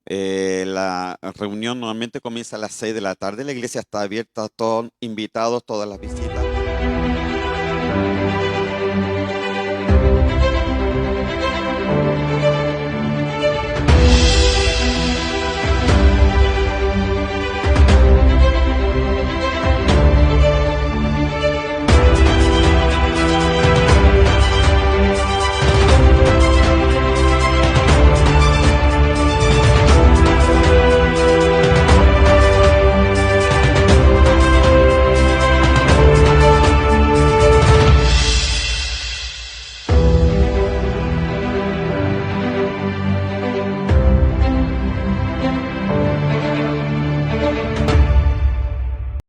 la reunión normalmente comienza a las 6 de la tarde. La iglesia está abierta, todos invitados, todas las visitas.